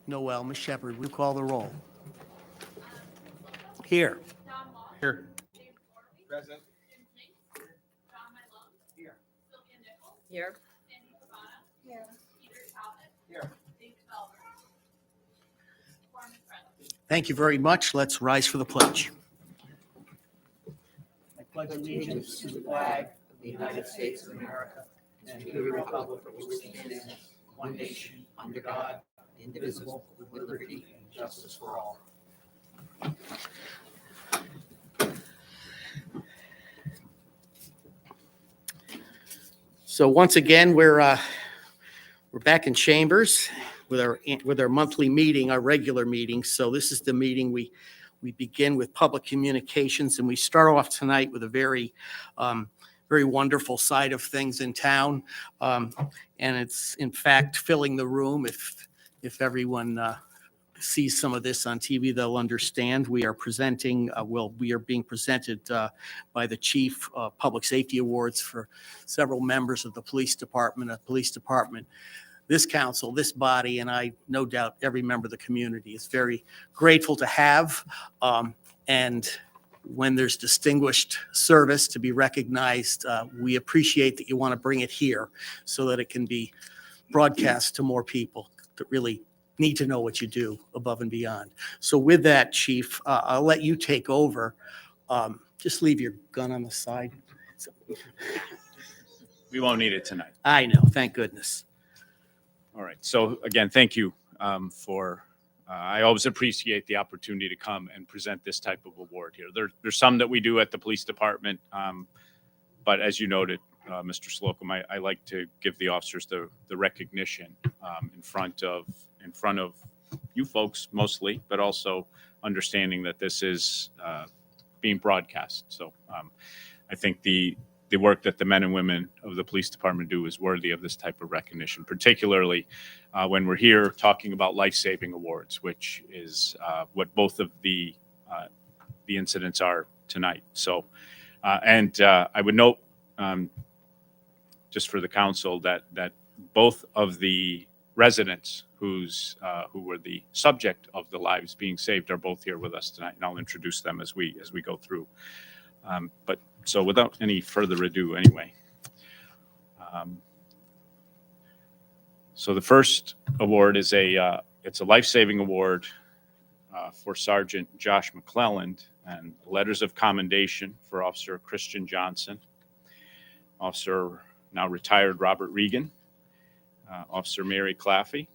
Noel, Ms. Shepherd, will you call the roll? Here. Here. Present. Here. Here. Thank you very much. Let's rise for the pledge. I pledge allegiance to the flag of the United States of America and to the republic for which it stands, one nation, under God, indivisible, with liberty and justice for all. So once again, we're back in chambers with our monthly meeting, our regular meeting. So this is the meeting we begin with public communications, and we start off tonight with a very wonderful side of things in town, and it's in fact filling the room. If everyone sees some of this on TV, they'll understand. We are being presented by the Chief Public Safety Awards for several members of the police department. This council, this body, and I no doubt every member of the community is very grateful to have. And when there's distinguished service to be recognized, we appreciate that you want to bring it here so that it can be broadcast to more people that really need to know what you do above and beyond. So with that, Chief, I'll let you take over. Just leave your gun on the side. We won't need it tonight. I know, thank goodness. All right. So again, thank you for, I always appreciate the opportunity to come and present this type of award here. There's some that we do at the police department, but as you noted, Mr. Slocum, I like to give the officers the recognition in front of you folks mostly, but also understanding that this is being broadcast. So I think the work that the men and women of the police department do is worthy of this type of recognition, particularly when we're here talking about life-saving awards, which is what both of the incidents are tonight. So, and I would note, just for the council, that both of the residents who were the subject of the lives being saved are both here with us tonight, and I'll introduce them as we go through. But so without any further ado, anyway. So the first award is it's a life-saving award for Sergeant Josh Mcclelland, and letters of commendation for Officer Christian Johnson, Officer now retired Robert Regan, Officer Mary Claffey,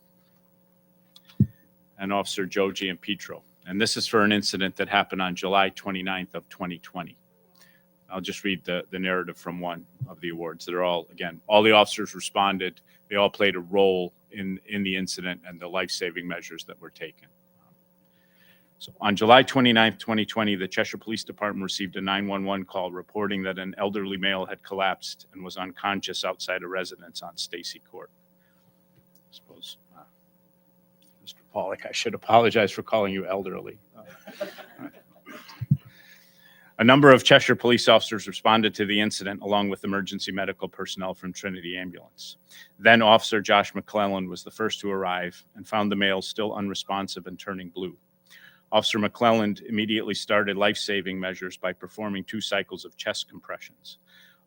and Officer Joe Gianpietro. And this is for an incident that happened on July 29th of 2020. I'll just read the narrative from one of the awards that are all the officers responded. They all played a role in the incident and the life-saving measures that were taken. So on July 29th, 2020, the Cheshire Police Department received a 911 call reporting that an elderly male had collapsed and was unconscious outside a residence on Stacy Court. I suppose, Mr. Pollack, I should apologize for calling you elderly. A number of Cheshire police officers responded to the incident along with emergency medical personnel from Trinity Ambulance. Then Officer Josh Mcclelland was the first to arrive and found the male still unresponsive and turning blue. Officer Mcclelland immediately started life-saving measures by performing 2 cycles of chest compressions.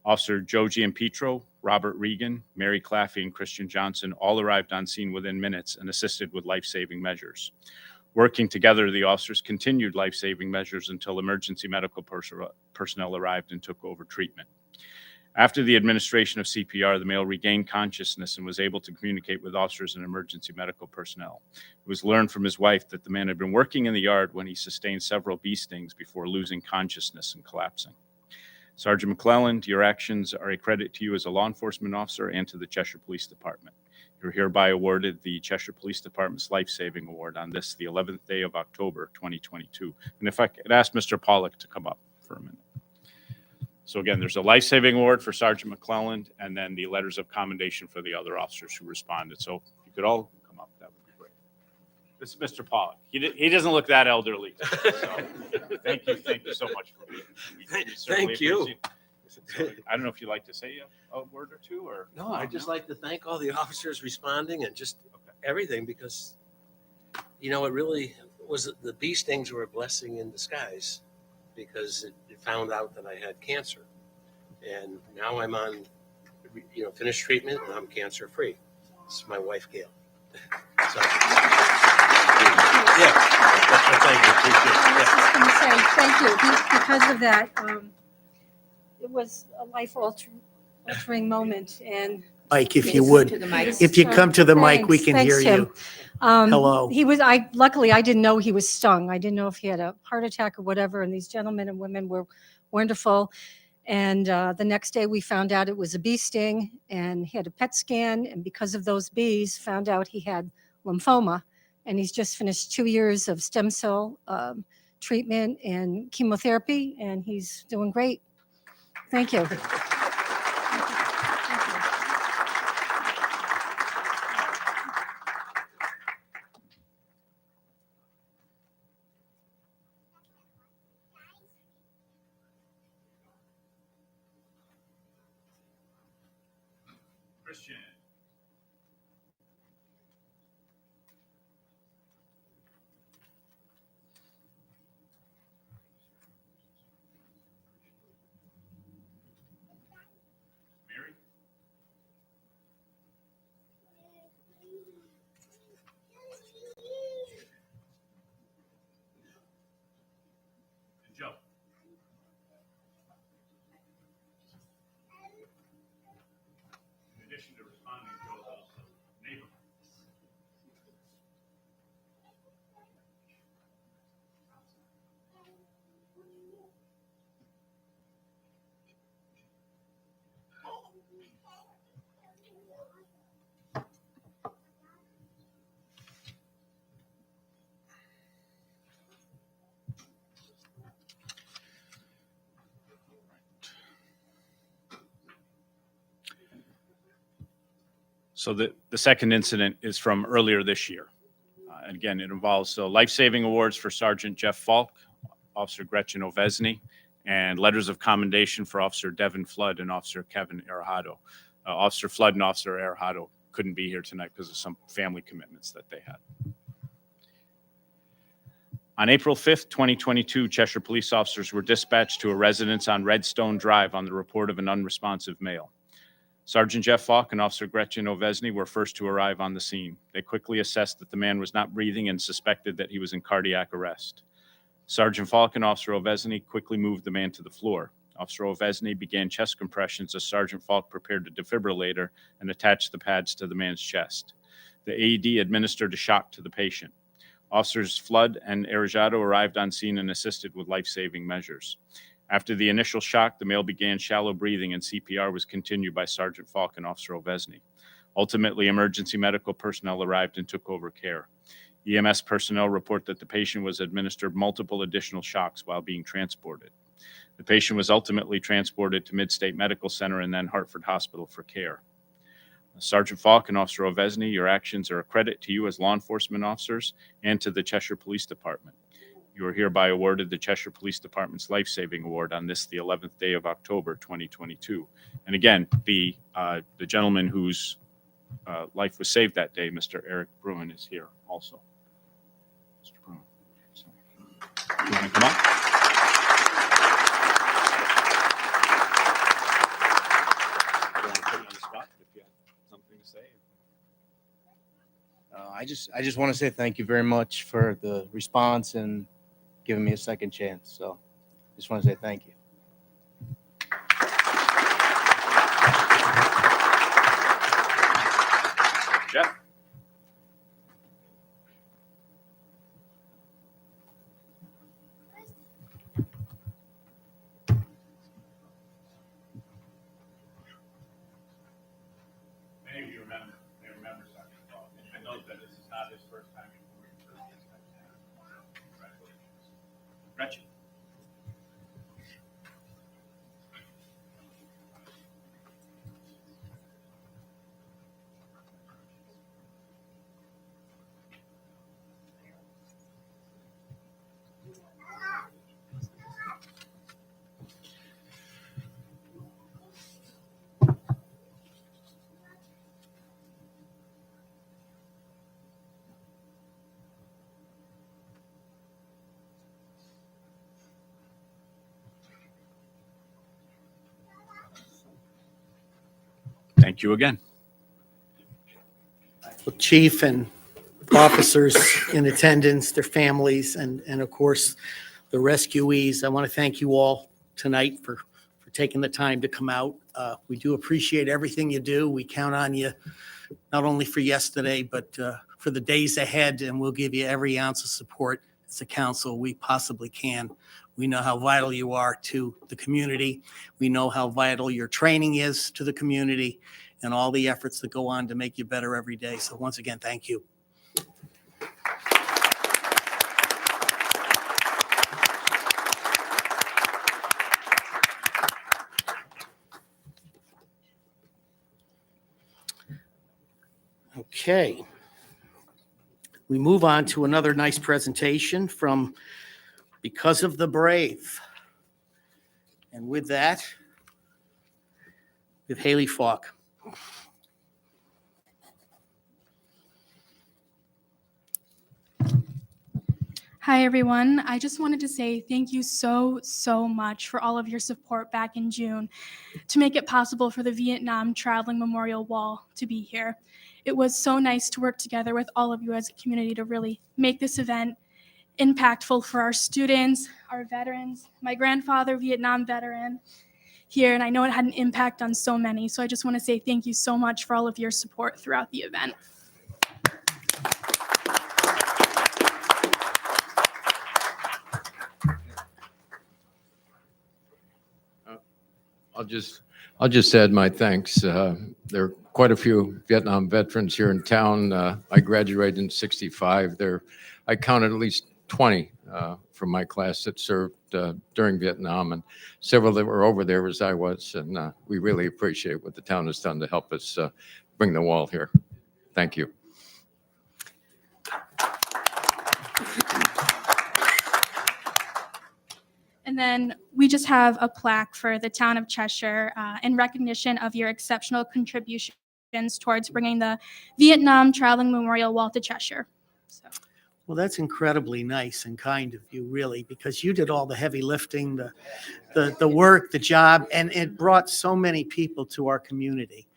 Officer Joe Gianpietro, Robert Regan, Mary Claffey, and Christian Johnson all arrived on scene within minutes and assisted with life-saving measures. Working together, the officers continued life-saving measures until emergency medical personnel arrived and took over treatment. After the administration of CPR, the male regained consciousness and was able to communicate with officers and emergency medical personnel. It was learned from his wife that the man had been working in the yard when he sustained several bee stings before losing consciousness and collapsing. Sergeant Mcclelland, your actions are a credit to you as a law enforcement officer and to the Cheshire Police Department. You're hereby awarded the Cheshire Police Department's Life-Saving Award on this, the 11th day of October, 2022. And if I could ask Mr. Pollack to come up for a minute. So again, there's a life-saving award for Sergeant Mcclelland, and then the letters of commendation for the other officers who responded. So if you could all come up, that would be great. This is Mr. Pollack. He doesn't look that elderly. So thank you so much for being here. Thank you. So I don't know if you'd like to say a word or two, or No, I'd just like to thank all the officers responding and just everything, because, it really was, the bee stings were a blessing in disguise, because it found out that I had cancer. And now I'm on, finished treatment, and I'm cancer free. It's my wife, Gail. So, yeah, thank you. Appreciate I was it. just going to say thank you. Because of that, it was a life-altering moment. And Mike, if you would, if you come to the mic, we can hear you. Hello. Luckily, I didn't know he was stung. I didn't know if he had a heart attack or whatever. And these gentlemen and women were wonderful. And the next day we found out it was a bee sting, and he had a PET scan. And because of those bees, found out he had lymphoma. And he's just finished 2 years of stem cell treatment and chemotherapy, and he's doing great. Thank you. Christian. Mary. And Joe. In addition to responding, Joe is also a neighbor. So the second incident is from earlier this year. And again, it involves life-saving awards for Sergeant Jeff Falk, Officer Gretchen Ovesny, and letters of commendation for Officer Devin Flood and Officer Kevin Arajado. Officer Flood and Officer Arajado couldn't be here tonight because of some family commitments that they had. On April 5th, 2022, Cheshire police officers were dispatched to a residence on Redstone Drive on the report of an unresponsive male. Sergeant Jeff Falk and Officer Gretchen Ovesny were first to arrive on the scene. They quickly assessed that the man was not breathing and suspected that he was in cardiac arrest. Sergeant Falk and Officer Ovesny quickly moved the man to the floor. Officer Ovesny began chest compressions as Sergeant Falk prepared a defibrillator and attached the pads to the man's chest. The AED administered a shock to the patient. Officers Flood and Arajado arrived on scene and assisted with life-saving measures. After the initial shock, the male began shallow breathing and CPR was continued by Sergeant Falk and Officer Ovesny. Ultimately, emergency medical personnel arrived and took over care. EMS personnel report that the patient was administered multiple additional shocks while being transported. The patient was ultimately transported to Midstate Medical Center and then Hartford Hospital for care. Sergeant Falk and Officer Ovesny, your actions are a credit to you as law enforcement officers and to the Cheshire Police Department. You are hereby awarded the Cheshire Police Department's Life Saving Award on this, the 11th day of October, 2022. And again, the gentleman whose life was saved that day, Mr. Eric Bruin, is here also. Mr. Bruin. So, you want to come up? I want to put you on the spot if you have something to say. I just want to say thank you very much for the response and giving me a second chance. So just want to say thank you. Jeff? Many of you may remember Sergeant Falk, and note that this is not his first time in career service. Congratulations. Gretchen. Thank you again. Chief and officers in attendance, their families, and of course, the rescuees. I want to thank you all tonight for taking the time to come out. We do appreciate everything you do. We count on you, not only for yesterday, but for the days ahead, and we'll give you every ounce of support as a council we possibly can. We know how vital you are to the community. We know how vital your training is to the community and all the efforts that go on to make you better every day. So once again, thank you. Okay. We move on to another nice presentation from Because of the Brave. And with that, with Haley Falk. Hi, everyone. I just wanted to say thank you so much for all of your support back in June to make it possible for the Vietnam Traveling Memorial Wall to be here. It was so nice to work together with all of you as a community to really make this event impactful for our students, our veterans, my grandfather, Vietnam veteran here, and I know it had an impact on so many. So I just want to say thank you so much for all of your support throughout the event. I'll just add my thanks. There are quite a few Vietnam veterans here in town. I graduated in '65. I counted at least 20 from my class that served during Vietnam, and several that were over there as I was. And we really appreciate what the town has done to help us bring the wall here. Thank you. And then we just have a plaque for the town of Cheshire in recognition of your exceptional contributions towards bringing the Vietnam Traveling Memorial Wall to Cheshire. So. Well, that's incredibly nice and kind of you, really, because you did all the heavy lifting, the work, the job, and it brought so many people to our community.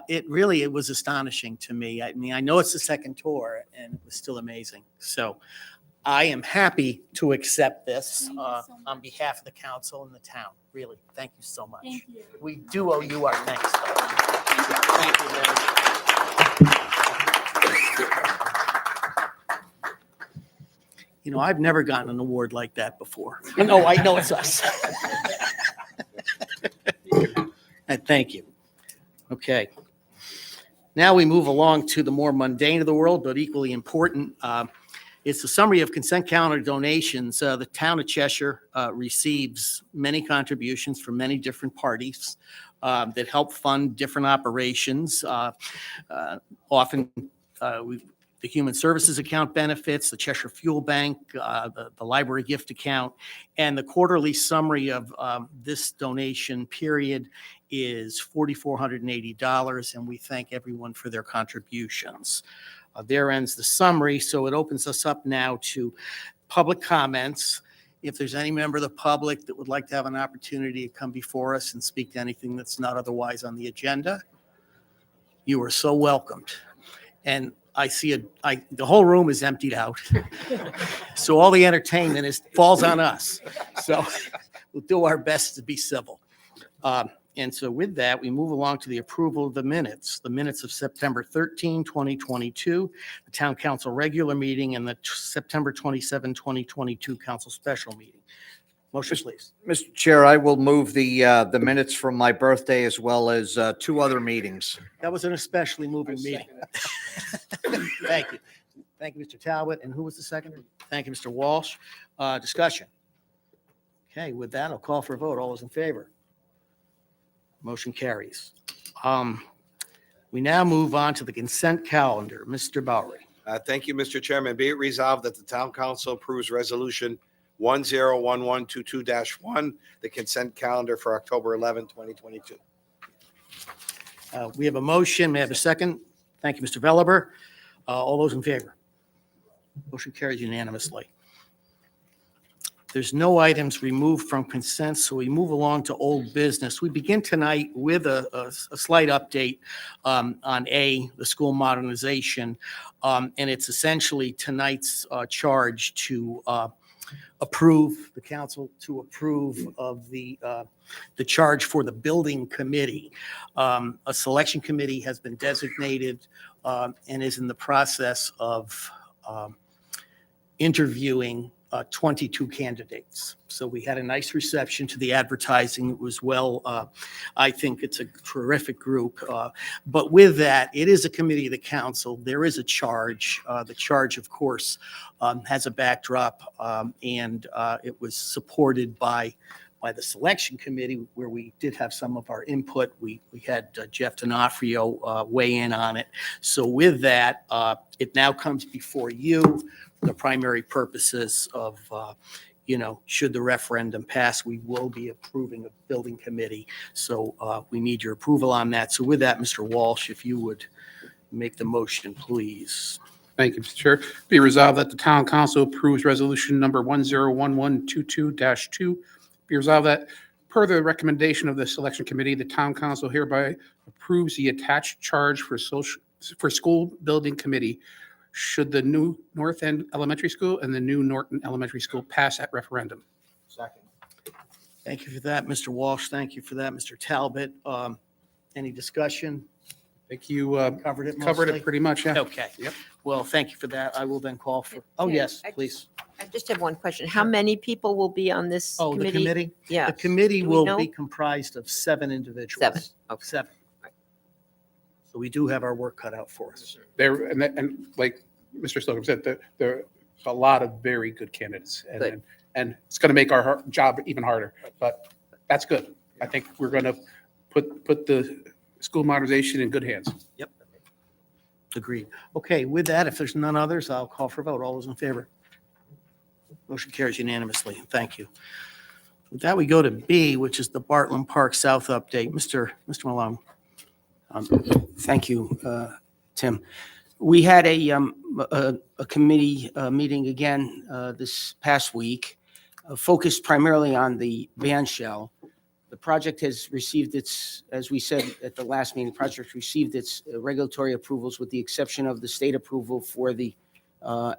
It was astonishing to me. I mean, I know it's the second tour, and it was still amazing. So I am happy to accept this on behalf of the council and the town. Really, thank you so much. Thank you. We do owe you our thanks. Thank you, man. You know, I've never gotten an award like that before. No, I know it's us. Thank you. Okay. Now we move along to the more mundane of the world, but equally important. It's a summary of consent calendar donations. The town of Cheshire receives many contributions from many different parties that help fund different operations. Often the Human Services account benefits, the Cheshire Fuel Bank, the library gift account, and the quarterly summary of this donation period is $4,480, and we thank everyone for their contributions. There ends the summary, so it opens us up now to public comments. If there's any member of the public that would like to have an opportunity to come before us and speak to anything that's not otherwise on the agenda, you are so welcomed. And I see the whole room is emptied out. So all the entertainment falls on us. So we'll do our best to be civil. And so with that, we move along to the approval of the minutes of September 13, 2022, the town council regular meeting, and the September 27, 2022 council special meeting. Motion, please. Mr. Chair, I will move the minutes from my birthday as well as two other meetings. That was an especially moving meeting. Thank you. Thank you, Mr. Talbot. And who was the seconder? Thank you, Mr. Walsh. Discussion. Okay, with that, I'll call for a vote. All those in favor? Motion carries. We now move on to the consent calendar. Mr. Bowery. Thank you, Mr. Chairman. Be it resolved that the town council approves resolution 101122-1, the consent calendar for October 11, 2022. We have a motion. May I have a second? Thank you, Mr. Veliber. All those in favor? Motion carries unanimously. There's no items removed from consent, so we move along to old business. We begin tonight with a slight update on the school modernization. And it's essentially tonight's charge to approve, the council to approve of the charge for the building committee. A selection committee has been designated and is in the process of interviewing 22 candidates. So we had a nice reception to the advertising. It was well, I think it's a terrific group. But with that, it is a committee of the council. There is a charge. The charge, of course, has a backdrop, and it was supported by the selection committee, where we did have some of our input. We had Jeff D'Onofrio weigh in on it. So with that, it now comes before you. The primary purposes of, should the referendum pass, we will be approving a building committee. So we need your approval on that. So with that, Mr. Walsh, if you would make the motion, please. Thank you, Mr. Chair. Be resolved that the town council approves resolution number 101122-2. Be resolved that per the recommendation of the selection committee, the town council hereby approves the attached charge for school building committee should the new North End Elementary School and the new Norton Elementary School pass at referendum. Second. Thank you for that, Mr. Walsh. Thank you for that, Mr. Talbot. Any discussion? I think you Covered it covered mostly? it pretty much, yeah. Okay. Yep. Well, thank you for that. I will then call for, oh, Okay, yes, I- please. I just have one question. How many people will be on this Oh, the committee? committee? Yeah. The committee Do we will know? be comprised of 7 individuals. 7. Okay. 7. So we do have our work cut out for us. There, and like Mr. Slocum said, there's a lot of very good candidates. Good. And it's going to make our job even harder, but that's good. I think we're going to put the school modernization in good hands. Yep. Agreed. Okay, with that, if there's none others, I'll call for a vote. All those in favor? Motion carries unanimously. Thank you. With that, we go to B, which is the Bartland Park South update. Mr. Malone. Thank you, Tim. We had a committee meeting again this past week, focused primarily on the band shell. The project has received its, as we said at the last meeting, the project received its regulatory approvals with the exception of the state approval for the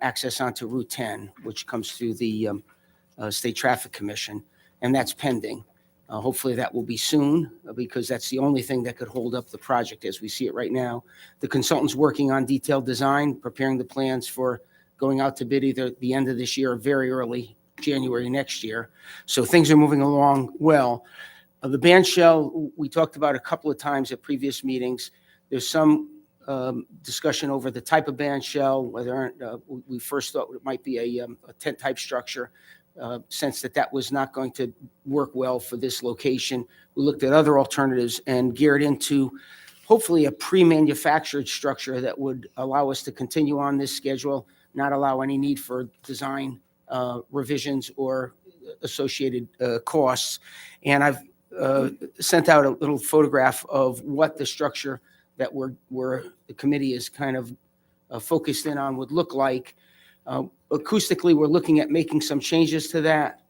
access onto Route 10, which comes through the State Traffic Commission, and that's pending. Hopefully that will be soon, because that's the only thing that could hold up the project as we see it right now. The consultant's working on detailed design, preparing the plans for going out to bid either the end of this year or very early January next year. So things are moving along well. The band shell, we talked about a couple of times at previous meetings. There's some discussion over the type of band shell, whether we first thought it might be a tent type structure. Sense that was not going to work well for this location. We looked at other alternatives and geared into hopefully a pre-manufactured structure that would allow us to continue on this schedule, not allow any need for design revisions or associated costs. And I've sent out a little photograph of what the structure that the committee is kind of focused in on would look like. Acoustically, we're looking at making some changes to that.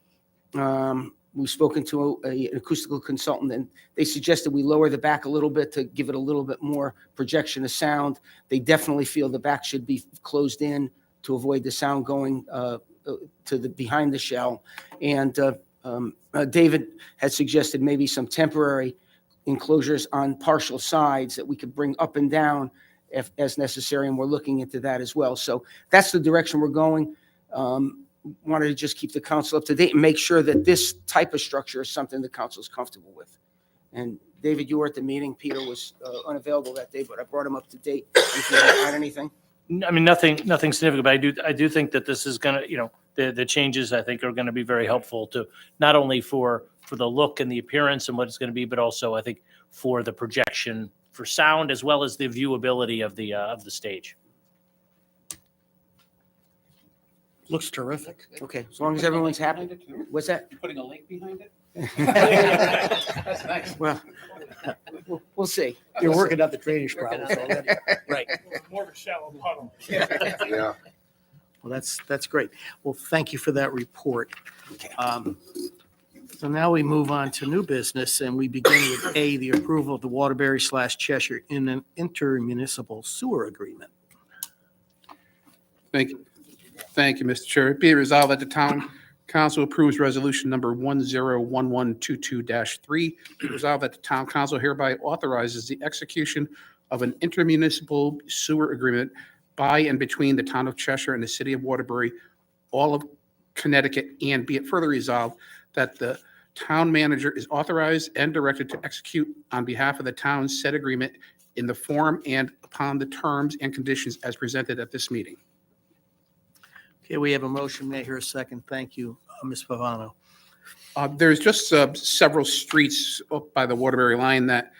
We've spoken to an acoustical consultant, and they suggested we lower the back a little bit to give it a little bit more projection of sound. They definitely feel the back should be closed in to avoid the sound going to the behind the shell. And David had suggested maybe some temporary enclosures on partial sides that we could bring up and down as necessary, and we're looking into that as well. So that's the direction we're going. Wanted to just keep the council up to date and make sure that this type of structure is something the council is comfortable with. And David, you were at the meeting. Peter was unavailable that day, but I brought him up to date. If you had anything. I mean, nothing significant, but I do think that this is going to, the changes I think are going to be very helpful to not only for the look and the appearance and what it's going to be, but also I think for the projection for sound as well as the viewability of the stage. Looks terrific. Okay, as long as everyone's happy. What's that? You're putting a lake behind it? That's nice. Well, we'll see. You're working out the drainage problems already. Right. More of a shallow puddle. Yeah. Well, that's great. Well, thank you for that report. So now we move on to new business, and we begin with A, the approval of the Waterbury/Cheshire in an intermunicipal sewer agreement. Thank you. Thank you, Mr. Chair. Be it resolved that the town council approves resolution number 101122-3. Be it resolved that the town council hereby authorizes the execution of an intermunicipal sewer agreement by and between the town of Cheshire and the city of Waterbury, all of Connecticut, and be it further resolved that the town manager is authorized and directed to execute on behalf of the town said agreement in the form and upon the terms and conditions as presented at this meeting. Okay, we have a motion. May I hear a second? Thank you, Ms. Pavano. There's just several streets up by the Waterbury line that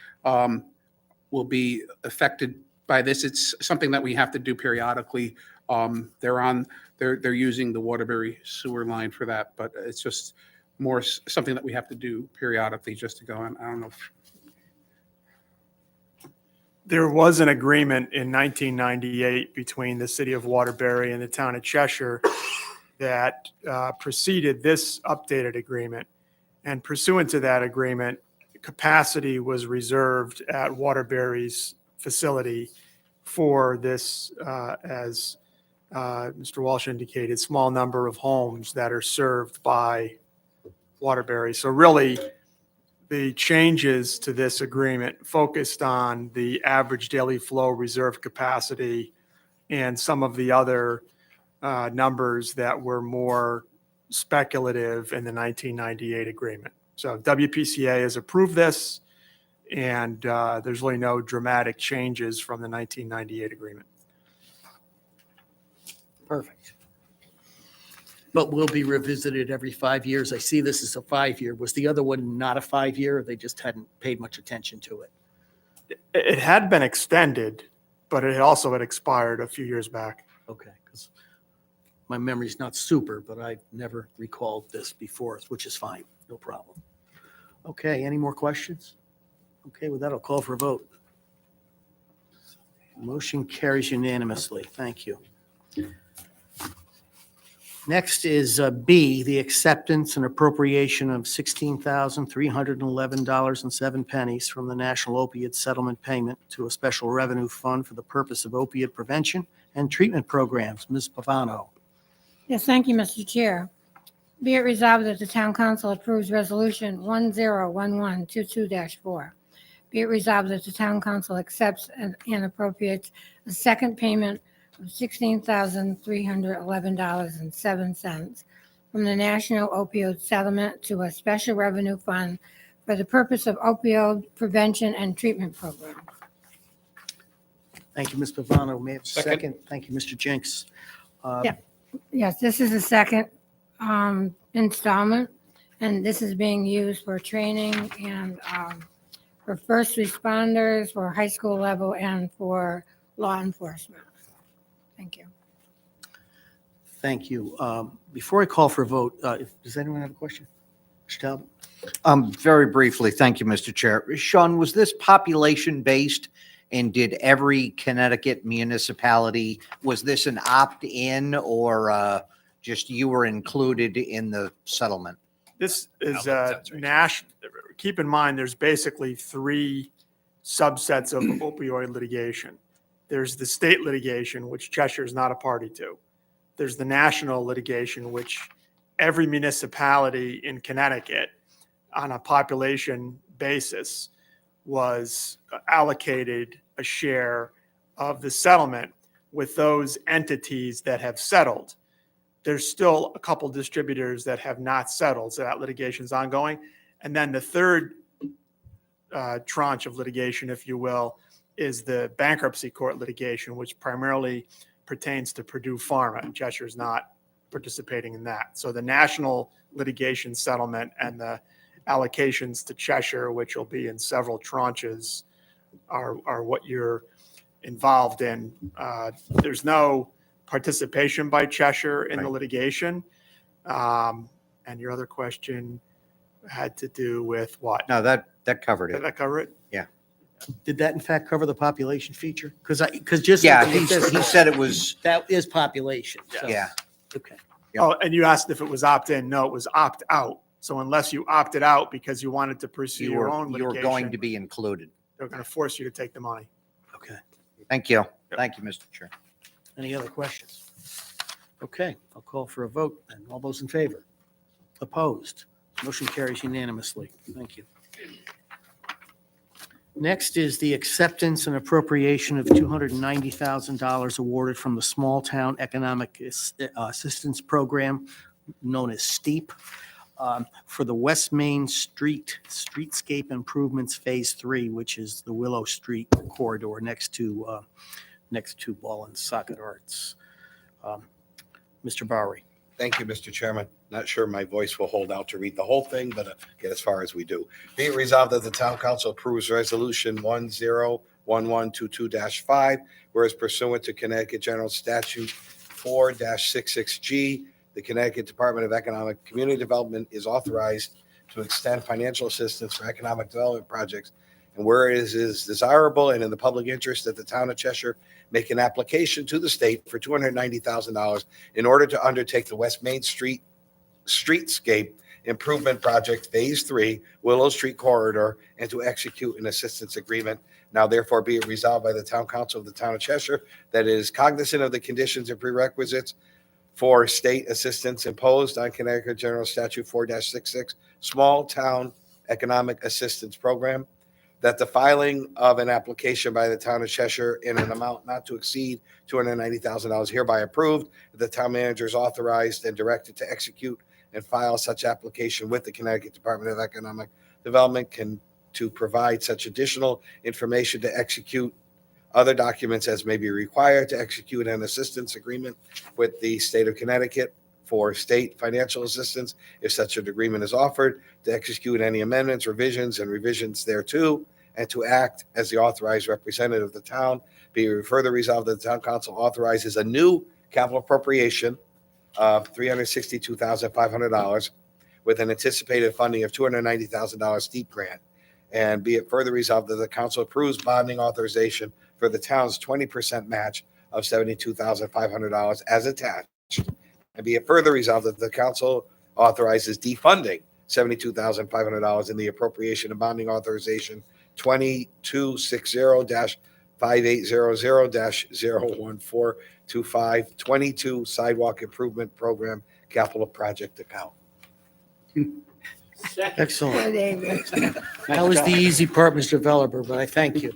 will be affected by this. It's something that we have to do periodically. They're using the Waterbury sewer line for that, but it's just more something that we have to do periodically just to go on. I don't know if There was an agreement in 1998 between the city of Waterbury and the town of Cheshire that preceded this updated agreement. And pursuant to that agreement, capacity was reserved at Waterbury's facility for this, as Mr. Walsh indicated, small number of homes that are served by Waterbury. So really, the changes to this agreement focused on the average daily flow reserve capacity and some of the other numbers that were more speculative in the 1998 agreement. So WPCA has approved this, and there's really no dramatic changes from the 1998 agreement. Perfect. But will be revisited every 5 years. I see this as a 5-year. Was the other one not a 5-year, or they just hadn't paid much attention to it? It had been extended, but it also had expired a few years back. Okay, because my memory's not super, but I never recalled this before, which is fine. No problem. Okay, any more questions? Okay, with that, I'll call for a vote. Motion carries unanimously. Thank you. Next is B, the acceptance and appropriation of $16,311.07 from the National Opiate Settlement Payment to a special revenue fund for the purpose of opiate prevention and treatment programs. Ms. Pavano. Yes, thank you, Mr. Chair. Be it resolved that the town council approves resolution 101122-4. Be it resolved that the town council accepts and appropriates a second payment of $16,311.07 from the National Opioid Settlement to a special revenue fund for the purpose of opioid prevention and treatment program. Thank you, Ms. Pavano. May I have a Second. second? Thank you, Mr. Jenks. Yeah. Yes, this is the second installment, and this is being used for training and for first responders, for high school level, and for law enforcement. Thank you. Thank you. Before I call for a vote, does anyone have a question? Mr. Talbot? Very briefly, thank you, Mr. Chair. Sean, was this population-based, and did every Connecticut municipality, was this an opt-in, or just you were included in the settlement? This is national. Keep in mind, there's basically three subsets of opioid litigation. There's the state litigation, which Cheshire is not a party to. There's the national litigation, which every municipality in Connecticut on a population basis was allocated a share of the settlement with those entities that have settled. There's still a couple distributors that have not settled, so that litigation is ongoing. And then the third tranche of litigation, if you will, is the bankruptcy court litigation, which primarily pertains to Purdue Pharma. Cheshire is not participating in that. So the national litigation settlement and the allocations to Cheshire, which will be in several tranches, are what you're involved in. There's no participation by Cheshire in the litigation. And your other question had to do with what? No, that covered Did it. that cover it? Yeah. Did that in fact cover the population feature? Because just. Yeah, he said it was, That is population. so- yeah. Okay. Yep. Oh, and you asked if it was opt-in. No, it was opt-out. So unless you opted out because you wanted to pursue You your were, own you were going to litigation, be included. they're going to force you to take the money. Okay. Thank you. Thank you, Mr. Chair. Any other questions? Okay, I'll call for a vote. And all those in favor? Opposed? Motion carries unanimously. Thank you. Next is the acceptance and appropriation of $290,000 awarded from the Small Town Economic Assistance Program, known as STEEP, for the West Main Street Streetscape Improvements Phase 3, which is the Willow Street corridor next to Ball and Socket Arts. Mr. Bowery. Thank you, Mr. Chairman. Not sure my voice will hold out to read the whole thing, but get as far as we do. Be it resolved that the town council approves resolution 101122-5, whereas pursuant to Connecticut General Statute 4-66G, the Connecticut Department of Economic Community Development is authorized to extend financial assistance for economic development projects. And where it is desirable and in the public interest that the town of Cheshire make an application to the state for $290,000 in order to undertake the West Main Street Streetscape Improvement Project Phase 3, Willow Street Corridor, and to execute an assistance agreement. Now therefore be it resolved by the town council of the town of Cheshire that it is cognizant of the conditions and prerequisites for state assistance imposed on Connecticut General Statute 4-66 Small Town Economic Assistance Program, that the filing of an application by the town of Cheshire in an amount not to exceed $290,000 hereby approved, the town manager is authorized and directed to execute and file such application with the Connecticut Department of Economic Development to provide such additional information to execute other documents as may be required to execute an assistance agreement with the state of Connecticut for state financial assistance, if such an agreement is offered, to execute any amendments, revisions, and revisions thereto, and to act as the authorized representative of the town. Be further resolved that the town council authorizes a new capital appropriation of $362,500 with an anticipated funding of $290,000 steep grant. And be it further resolved that the council approves bonding authorization for the town's 20% match of $72,500 as attached. And be it further resolved that the council authorizes defunding $72,500 in the appropriation and bonding authorization 2260-5800-0142522 Sidewalk Improvement Program Capital Project Account. Excellent. David. That was the easy part, Mr. Velover, but I thank you.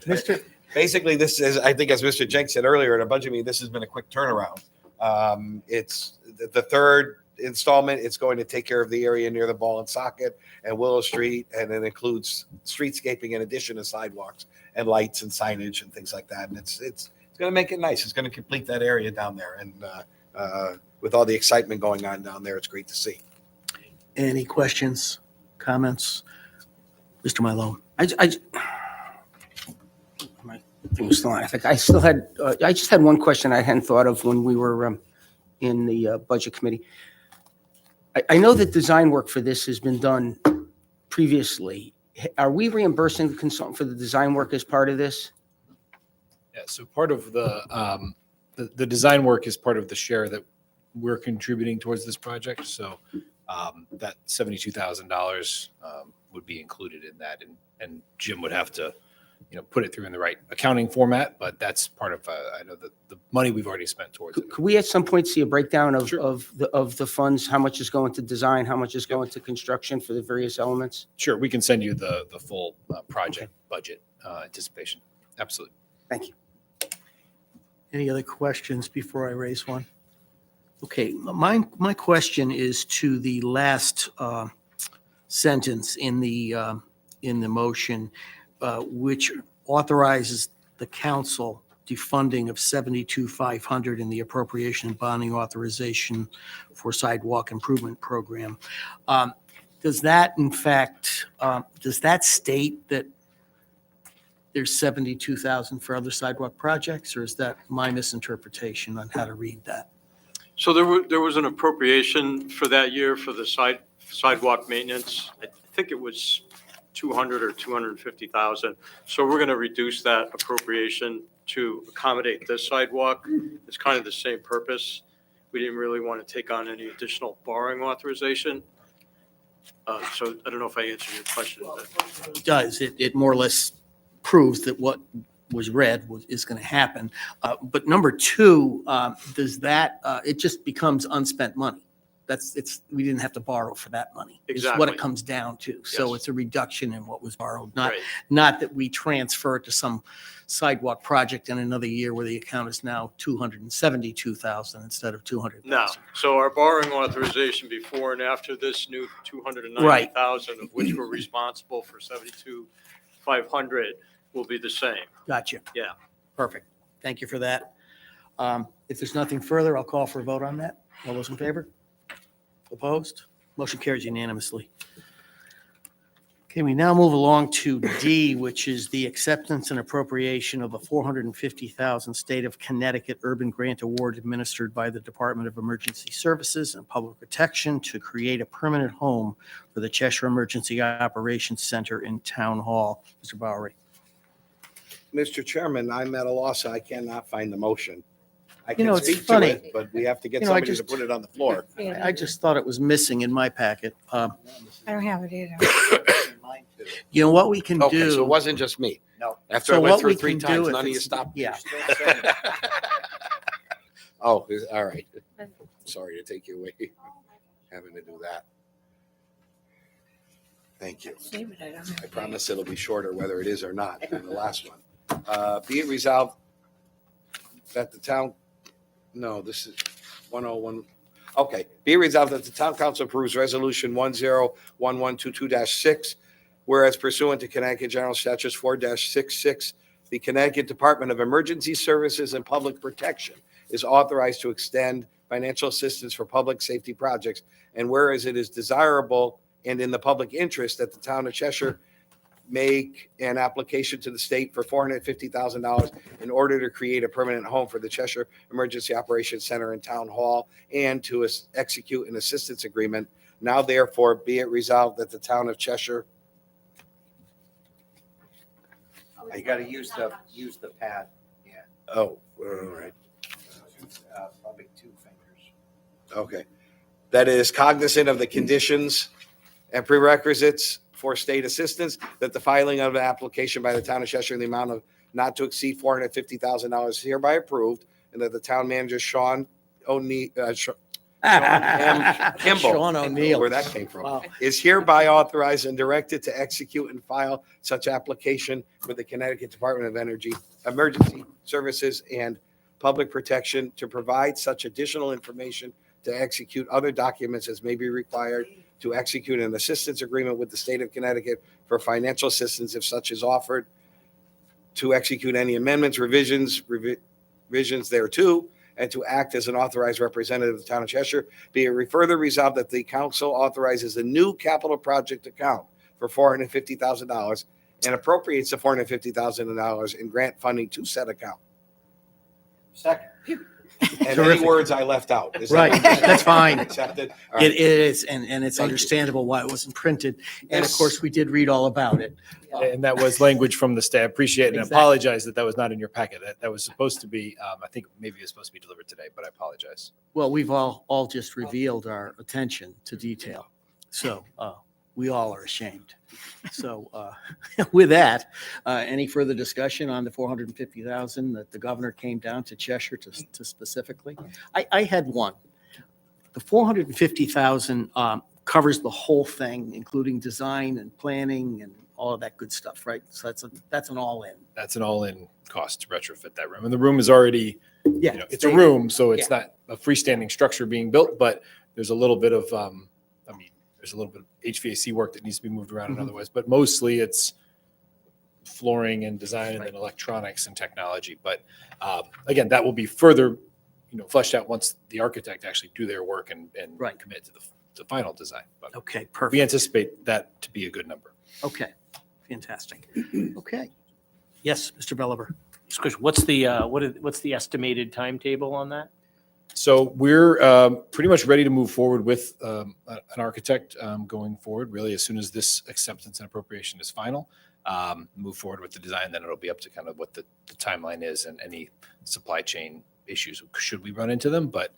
Mr. Basically, this is, I think, as Mr. Jenks said earlier in a budget meeting, this has been a quick turnaround. It's the third installment. It's going to take care of the area near the Ball and Socket and Willow Street, and it includes streetscaping in addition to sidewalks and lights and signage and things like that. And it's going to make it nice. It's going to complete that area down there. And with all the excitement going on down there, it's great to see. Any questions, comments? Mr. Malone. My thing was still on. I think I still had, I just had one question I hadn't thought of when we were in the budget committee. I know that design work for this has been done previously. Are we reimbursing the consultant for the design work as part of this? Yeah, so part of the design work is part of the share that we're contributing towards this project. So that $72,000 would be included in that, and Jim would have to, put it through in the right accounting format. But that's part of I know the money we've already spent towards it. Could we at some point see a breakdown of Sure. of the funds? How much is going to design? How much is going to construction for the various elements? Sure, we can send you the full project budget anticipation. Absolutely. Thank you. Any other questions before I raise one? Okay, my question is to the last sentence in the motion, which authorizes the council defunding of $72,500 in the appropriation and bonding authorization for sidewalk improvement program. Does that, in fact, does that state that there's $72,000 for other sidewalk projects, or is that my misinterpretation on how to read that? So there was an appropriation for that year for the sidewalk maintenance. I think it was 200 or 250,000. So we're going to reduce that appropriation to accommodate this sidewalk. It's kind of the same purpose. We didn't really want to take on any additional borrowing authorization. So I don't know if I answered your question. It does. It more or less proves that what was read is going to happen. But number two, does that, it just becomes unspent money. We didn't have to borrow for that money. Is what Exactly. it comes down to. So Yes. it's a reduction in what was borrowed, Right. not that we transfer it to some sidewalk project in another year where the account is now 272,000 instead of 200,000. No. So our borrowing authorization before and after this new 290,000, of which we're responsible for 72,500, will be the same. Gotcha. Yeah. Perfect. Thank you for that. If there's nothing further, I'll call for a vote on that. All those in favor? Opposed? Motion carries unanimously. Okay, we now move along to D, which is the acceptance and appropriation of a $450,000 State of Connecticut Urban Grant Award administered by the Department of Emergency Services and Public Protection to create a permanent home for the Cheshire Emergency Operations Center in Town Hall. Mr. Bowery. Mr. Chairman, I'm at a loss. I cannot find the motion. I You know, can it's speak to funny. it, but we have to get You know, I somebody to just- put it on the floor. I just thought it was missing in my packet. I don't have it either. You know what we can Okay, do? so it wasn't just me. No. After I So went what through we it 3 can do times, if none of you it's- stopped. Yeah. Oh, all right. Sorry to take you away, having to do that. Thank you. See, but I don't have I it. promise it'll be shorter whether it is or not than the last one. Be it resolved that the town, no, this is 101. Okay, be it resolved that the town council approves resolution 101122-6, whereas pursuant to Connecticut General Statutes 4-66, the Connecticut Department of Emergency Services and Public Protection is authorized to extend financial assistance for public safety projects. And whereas it is desirable and in the public interest that the town of Cheshire make an application to the state for $450,000 in order to create a permanent home for the Cheshire Emergency Operations Center and Town Hall and to execute an assistance agreement. Now therefore be it resolved that the town of Cheshire. You got to use the pad. Yeah. Oh, all right. Probably 2 fingers. Okay. That is cognizant of the conditions and prerequisites for state assistance, that the filing of an application by the town of Cheshire in the amount of not to exceed $450,000 is hereby approved, and that the town manager Sean O'Neill, Kimball, Sean O'Neill. where that came from, Wow. is hereby authorized and directed to execute and file such application with the Connecticut Department of Emergency Services and Public Protection to provide such additional information to execute other documents as may be required to execute an assistance agreement with the state of Connecticut for financial assistance if such is offered, to execute any amendments, revisions thereto, and to act as an authorized representative of the town of Cheshire. Be it further resolved that the council authorizes a new capital project account for $450,000 and appropriates the $450,000 in grant funding to said account. Second. And any Terrific. words I left out. Is Right, that that's fine. accepted? All right. It is, and it's Thank you. understandable why it wasn't printed. And of Yes. course, we did read all about it. And that was language from the state. I appreciate it and Exactly. apologize that that was not in your packet. That was supposed to be, I think maybe it was supposed to be delivered today, but I apologize. Well, we've all just revealed our attention to detail. So we all are ashamed. So with that, any further discussion on the 450,000 that the governor came down to Cheshire to specifically? I had one. The 450,000 covers the whole thing, including design and planning and all of that good stuff, right? So that's an all-in. That's an all-in cost to retrofit that room. And the room is already, Yeah. it's a room, so it's not a freestanding structure being built, but there's a little bit of, there's a little bit of HVAC work that needs to be moved around in other ways, but mostly it's flooring and design and then electronics and technology. But again, that will be further, fleshed out once the architect actually do their work and commit to the final design. But Okay, we perfect. anticipate that to be a good number. Okay, fantastic. Okay. Yes, Mr. Belliver. Just a question, what's the estimated timetable on that? So we're pretty much ready to move forward with an architect going forward, really, as soon as this acceptance and appropriation is final. Move forward with the design, then it'll be up to kind of what the timeline is and any supply chain issues should we run into them. But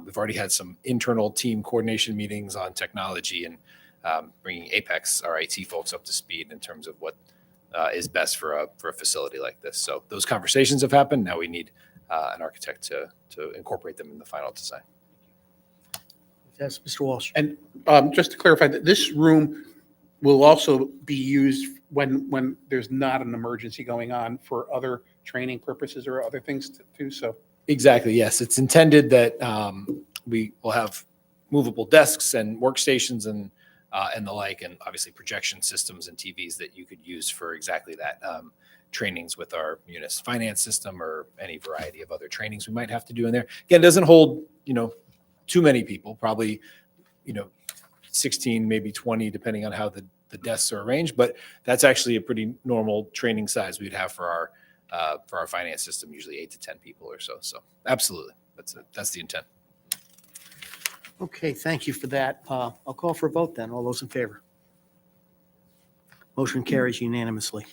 we've already had some internal team coordination meetings on technology and bringing Apex, our IT folks, up to speed in terms of what is best for a facility like this. So those conversations have happened. Now we need an architect to incorporate them in the final design. Yes, Mr. Walsh. And just to clarify, that this room will also be used when there's not an emergency going on for other training purposes or other things too. So Exactly. Yes, it's intended that we will have movable desks and workstations and the like, and obviously projection systems and TVs that you could use for exactly that. Trainings with our Munis finance system or any variety of other trainings we might have to do in there. Again, it doesn't hold, too many people, probably, 16, maybe 20, depending on how the desks are arranged, but that's actually a pretty normal training size we'd have for our finance system, usually 8 to 10 people or so. So absolutely, that's the intent. Okay, thank you for that. I'll call for a vote then. All those in favor? Motion carries unanimously.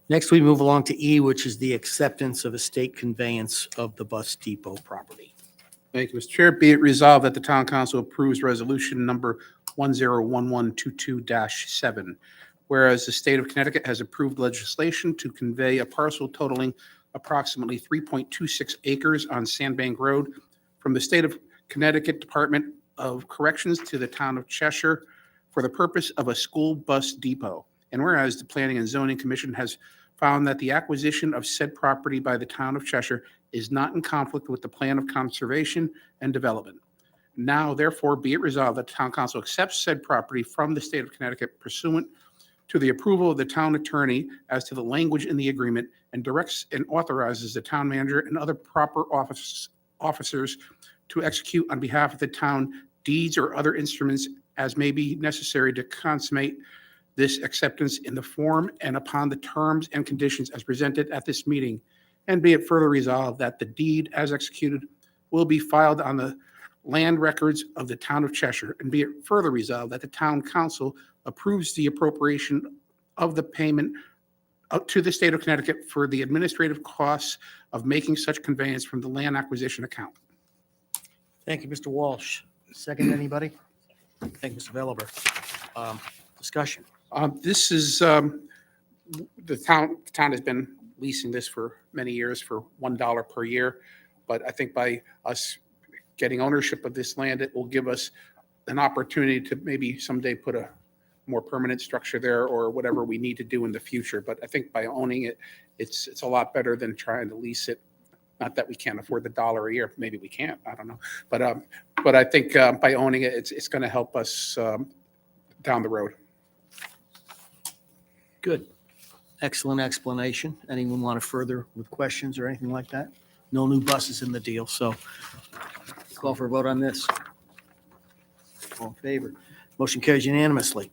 Next, we move along to E, which is the acceptance of estate conveyance of the bus depot property. thank you, Mr. Chair. Be it resolved that the town council approves resolution number 101122-7. Whereas the state of Connecticut has approved legislation to convey a parcel totaling approximately 3.26 acres on Sandbank Road from the state of Connecticut Department of Corrections to the town of Cheshire for the purpose of a school bus depot. And whereas the Planning and Zoning Commission has found that the acquisition of said property by the town of Cheshire is not in conflict with the plan of conservation and development. Now, therefore, be it resolved that the town council accepts said property from the state of Connecticut pursuant to the approval of the town attorney as to the language in the agreement, and directs and authorizes the town manager and other proper officers to execute on behalf of the town deeds or other instruments as may be necessary to consummate this acceptance in the form and upon the terms and conditions as presented at this meeting. And be it further resolved that the deed as executed will be filed on the land records of the town of Cheshire. And be it further resolved that the town council approves the appropriation of the payment up to the state of Connecticut for the administrative costs of making such conveyance from the land acquisition account. Thank you, Mr. Walsh. Second, anybody? Thank you, Mr. Velaber. Discussion. This is, the town has been leasing this for many years for $1 per year. But I think by us getting ownership of this land, it will give us an opportunity to maybe someday put a more permanent structure there or whatever we need to do in the future. But I think by owning it, it's a lot better than trying to lease it. Not that we can't afford the $1 a year. Maybe we can't. I don't know. But I think by owning it, it's going to help us down the road. Good. Excellent explanation. Anyone want to further with questions or anything like that? No new buses in the deal, so call for a vote on this. All in favor? Motion carries unanimously.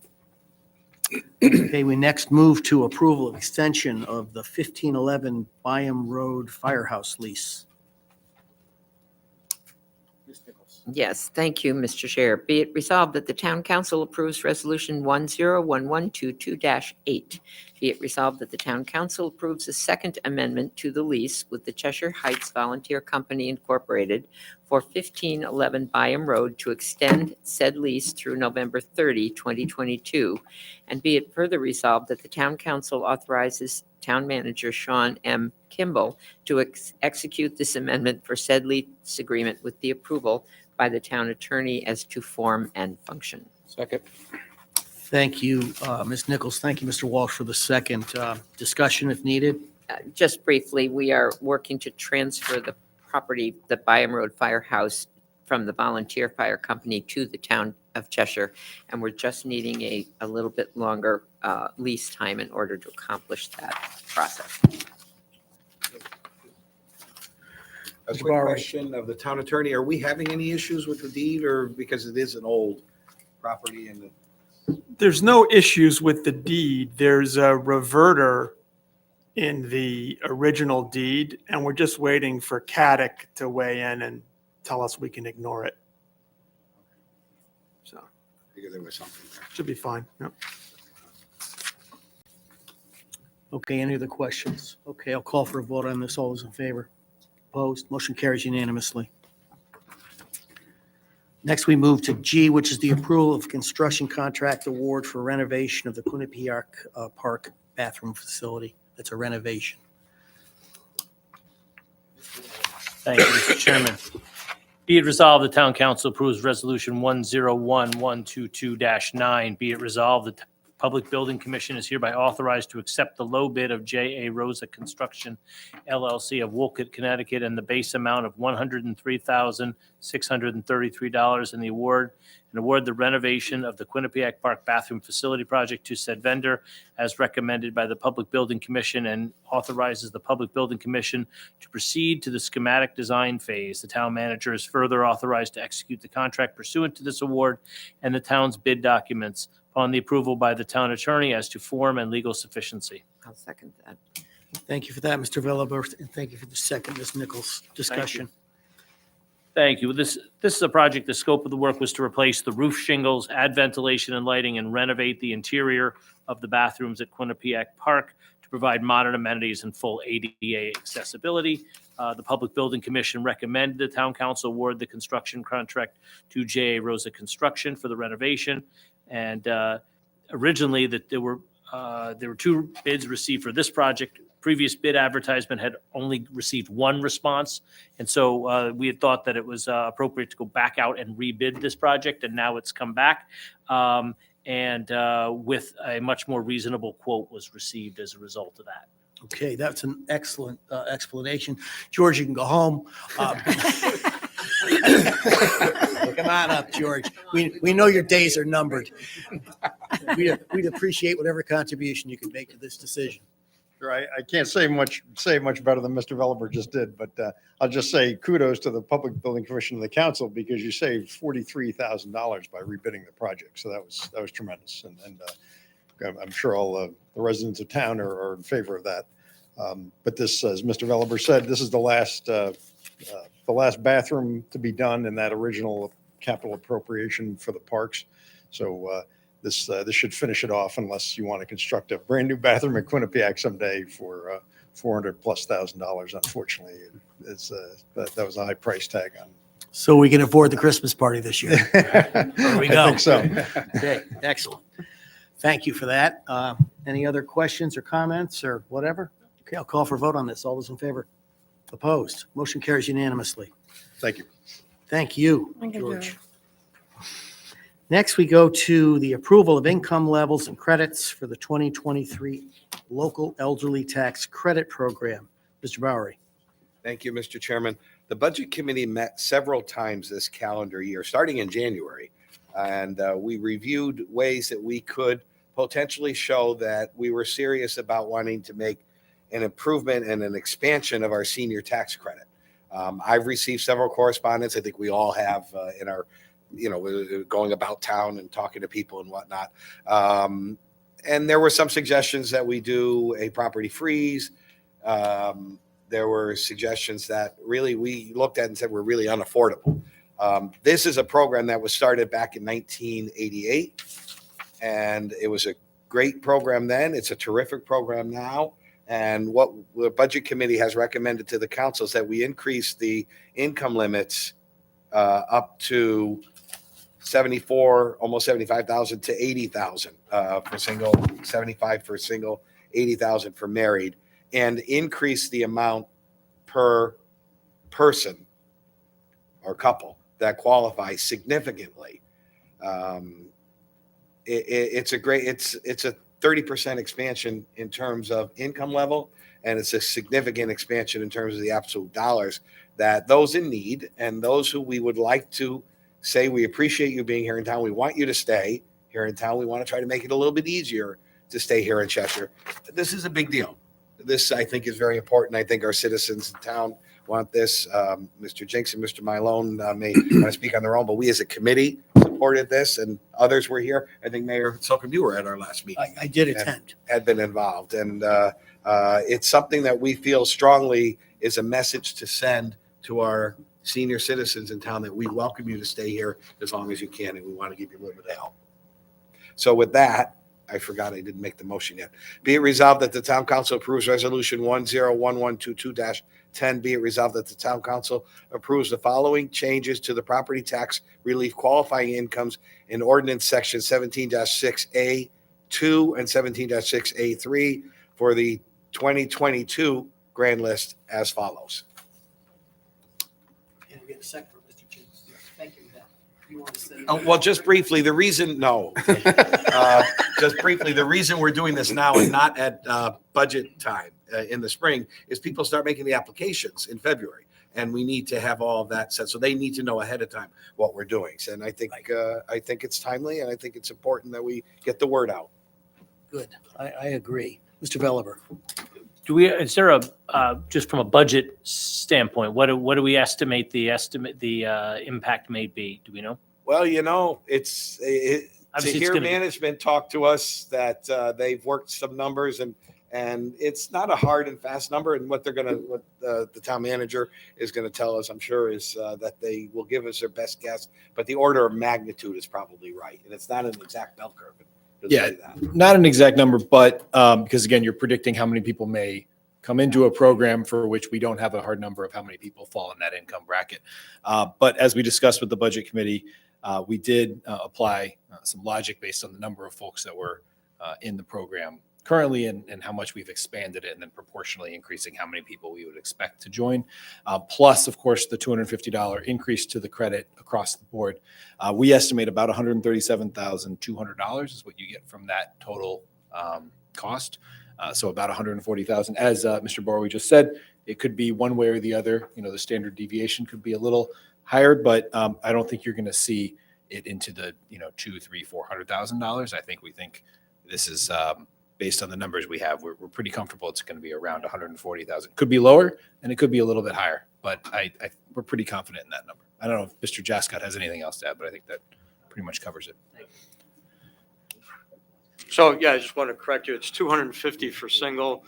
Okay, we next move to approval of extension of the 1511 Byum Road Firehouse lease. Ms. Nichols. Yes, thank you, Mr. Chair. Be it resolved that the town council approves resolution 101122-8. Be it resolved that the town council approves a second amendment to the lease with the Cheshire Heights Volunteer Company Incorporated for 1511 Byum Road to extend said lease through November 30, 2022. And be it further resolved that the town council authorizes town manager Sean M. Kimball to execute this amendment for said lease agreement with the approval by the town attorney as to form and function. Second. Thank you, Ms. Nichols. Thank you, Mr. Walsh, for the second discussion if needed. Just briefly, we are working to transfer the property, the Byum Road Firehouse, from the volunteer fire company to the town of Cheshire, and we're just needing a little bit longer lease time in order to accomplish that process. A quick question of the town attorney. Are we having any issues with the deed, or because it is an old property and There's no issues with the deed. There's a reverter in the original deed, and we're just waiting for Caddick to weigh in and tell us we can ignore it. So, Because there was something there. should be fine. Yep. Okay, any other questions? Okay, I'll call for a vote on this. All those in favor? Opposed? Motion carries unanimously. Next, we move to G, which is the approval of construction contract award for renovation of the Quinnipiac Park bathroom facility. That's a renovation. Thank you, Mr. Chairman. Be it resolved, the town council approves resolution 101122-9. Be it resolved, the Public Building Commission is hereby authorized to accept the low bid of J.A. Rosa Construction LLC of Wolcott, Connecticut, and the base amount of $103,633 in the award, and award the renovation of the Quinnipiac Park bathroom facility project to said vendor as recommended by the Public Building Commission, and authorizes the Public Building Commission to proceed to the schematic design phase. The town manager is further authorized to execute the contract pursuant to this award and the town's bid documents upon the approval by the town attorney as to form and legal sufficiency. I'll second that. Thank you for that, Mr. Villabert, and thank you for the second, Ms. Nichols. Discussion. Thank you. This is a project, the scope of the work was to replace the roof shingles, add ventilation and lighting, and renovate the interior of the bathrooms at Quinnipiac Park to provide modern amenities and full ADA accessibility. The Public Building Commission recommended the town council award the construction contract to J.A. Rosa Construction for the renovation. And originally, that there were two bids received for this project. Previous bid advertisement had only received one response, and so we had thought that it was appropriate to go back out and rebid this project, and now it's come back, and with a much more reasonable quote was received as a result of that. Okay, that's an excellent explanation. George, you can go home. Come on up, George. We know your days are numbered. We'd appreciate whatever contribution you can make to this decision. Sure, I can't say much better than Mr. Veliver just did, but I'll just say kudos to the Public Building Commission and the council, because you saved $43,000 by rebidding the project. So that was tremendous, and I'm sure all the residents of town are in favor of that. But this, as Mr. Veliver said, this is the last bathroom to be done in that original capital appropriation for the parks. So this should finish it off, unless you want to construct a brand new bathroom at Quinnipiac someday for $400,000+. Unfortunately, that was a high price tag on. So we can afford the Christmas party this year. There we go. I think so. Okay, excellent. Thank you for that. Any other questions or comments or whatever? Okay, I'll call for a vote on this. All those in favor? Opposed? Motion carries unanimously. Thank you. Thank you, Thank you, George. George. Next, we go to the approval of income levels and credits for the 2023 Local Elderly Tax Credit Program. Mr. Bowery. Thank you, Mr. Chairman. The Budget Committee met several times this calendar year, starting in January, and we reviewed ways that we could potentially show that we were serious about wanting to make an improvement and an expansion of our senior tax credit. I've received several correspondence. I think we all have in our, going about town and talking to people and whatnot. And there were some suggestions that we do a property freeze. There were suggestions that really we looked at and said were really unaffordable. This is a program that was started back in 1988, and it was a great program then. It's a terrific program now. And what the Budget Committee has recommended to the council is that we increase the income limits up to 74, almost 75,000 to 80,000 for single, 75 for single, 80,000 for married, and increase the amount per person or couple that qualify significantly. It's a 30% expansion in terms of income level, and it's a significant expansion in terms of the absolute dollars that those in need and those who we would like to say, we appreciate you being here in town. We want you to stay here in town. We want to try to make it a little bit easier to stay here in Cheshire. This is a big deal. This, I think, is very important. I think our citizens in town want this. Mr. Jinks and Mr. Mylone may want to speak on their own, but we as a committee support supported this and others were here. I think Mayor Slocum, you were at our last meeting. I did And attend. had been involved. And it's something that we feel strongly is a message to send to our senior citizens in town that we welcome you to stay here as long as you can, and we want to give you a little bit of help. So with that, I forgot I didn't make the motion yet. Be it resolved that the town council approves resolution 101122-10. Be it resolved that the town council approves the following changes to the property tax relief qualifying incomes in ordinance section 17-6A2 and 17-6A3 for the 2022 grand list as follows. Can we get a second for Mr. James? Thank you, Ben. You want to say? Well, just briefly, the reason, just briefly, the reason we're doing this now and not at budget time in the spring is people start making the applications in February. And we need to have all of that set. So they need to know ahead of time what we're doing. And I think it's timely, and I think it's important that we get the word out. Good. I agree. Mr. Belliver. Is there a, just from a budget standpoint, what do we estimate the impact may be? Do we know? Well, it's to Obviously, hear it's gonna be- management talk to us that they've worked some numbers and it's not a hard and fast number. And what the town manager is going to tell us, I'm sure, is that they will give us their best guess. But the order of magnitude is probably right. And it's not an exact bell curve. Yeah, not an exact number, but because again, you're predicting how many people may come into a program for which we don't have a hard number of how many people fall in that income bracket. But as we discussed with the budget committee, we did apply some logic based on the number of folks that were in the program currently and how much we've expanded it, and then proportionally increasing how many people we would expect to join. Plus, of course, the $250 increase to the credit across the board. We estimate about $137,200 is what you get from that total cost. So about $140,000. As Mr. Borwe just said, it could be one way or the other. The standard deviation could be a little higher, but I don't think you're going to see it into the $200,000, $300,000, $400,000. I think this is based on the numbers we have. We're pretty comfortable it's going to be around 140,000. Could be lower and it could be a little bit higher, but we're pretty confident in that number. I don't know if Mr. Jascott has anything else to add, but I think that pretty much covers it. So, yeah, I just want to correct you. It's 250 for single.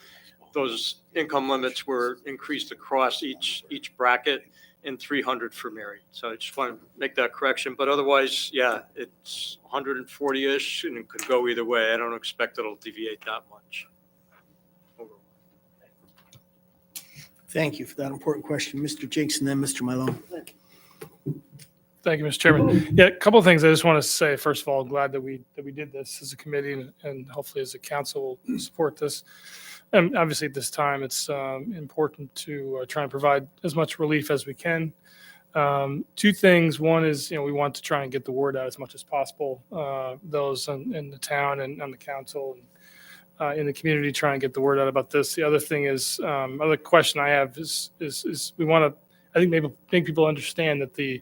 Those income limits were increased across each bracket, and 300 for married. So I just want to make that correction. But otherwise, yeah, it's 140-ish, and it could go either way. I don't expect it'll deviate that much. Thank you for that important question. Mr. Jinks and then Mr. Malone. Thank you, Mr. Chairman. Yeah, a couple of things I just want to say. First of all, glad that we did this as a committee and hopefully as a council will support this. And obviously at this time, it's important to try and provide as much relief as we can. Two things. One is, we want to try and get the word out as much as possible. Those in the town and on the council and in the community, try and get the word out about this. The other thing is, other question I have is we want to, I think, maybe make people understand that the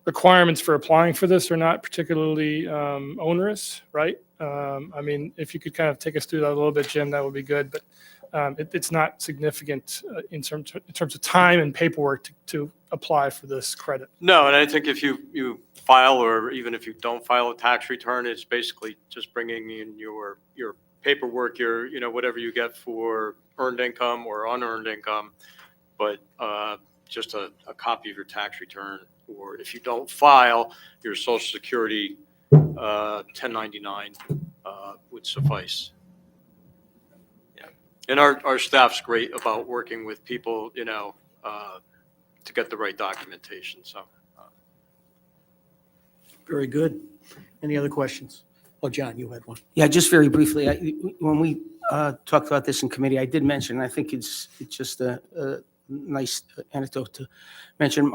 requirements for applying for this are not particularly onerous, right? I mean, if you could kind of take us through that a little bit, Jim, that would be good. But it's not significant in terms of time and paperwork to apply for this credit. No, and I think if you file, or even if you don't file a tax return, it's basically just bringing in your paperwork, your whatever you get for earned income or unearned income, but just a copy of your tax return, or if you don't file, your Social Security 1099 would suffice. Yeah, and our staff's great about working with people, to get the right documentation. So, Very good. Any other questions? Oh, John, you had one. Yeah, just very briefly, when we talked about this in committee, I did mention, I think it's just a nice anecdote to mention.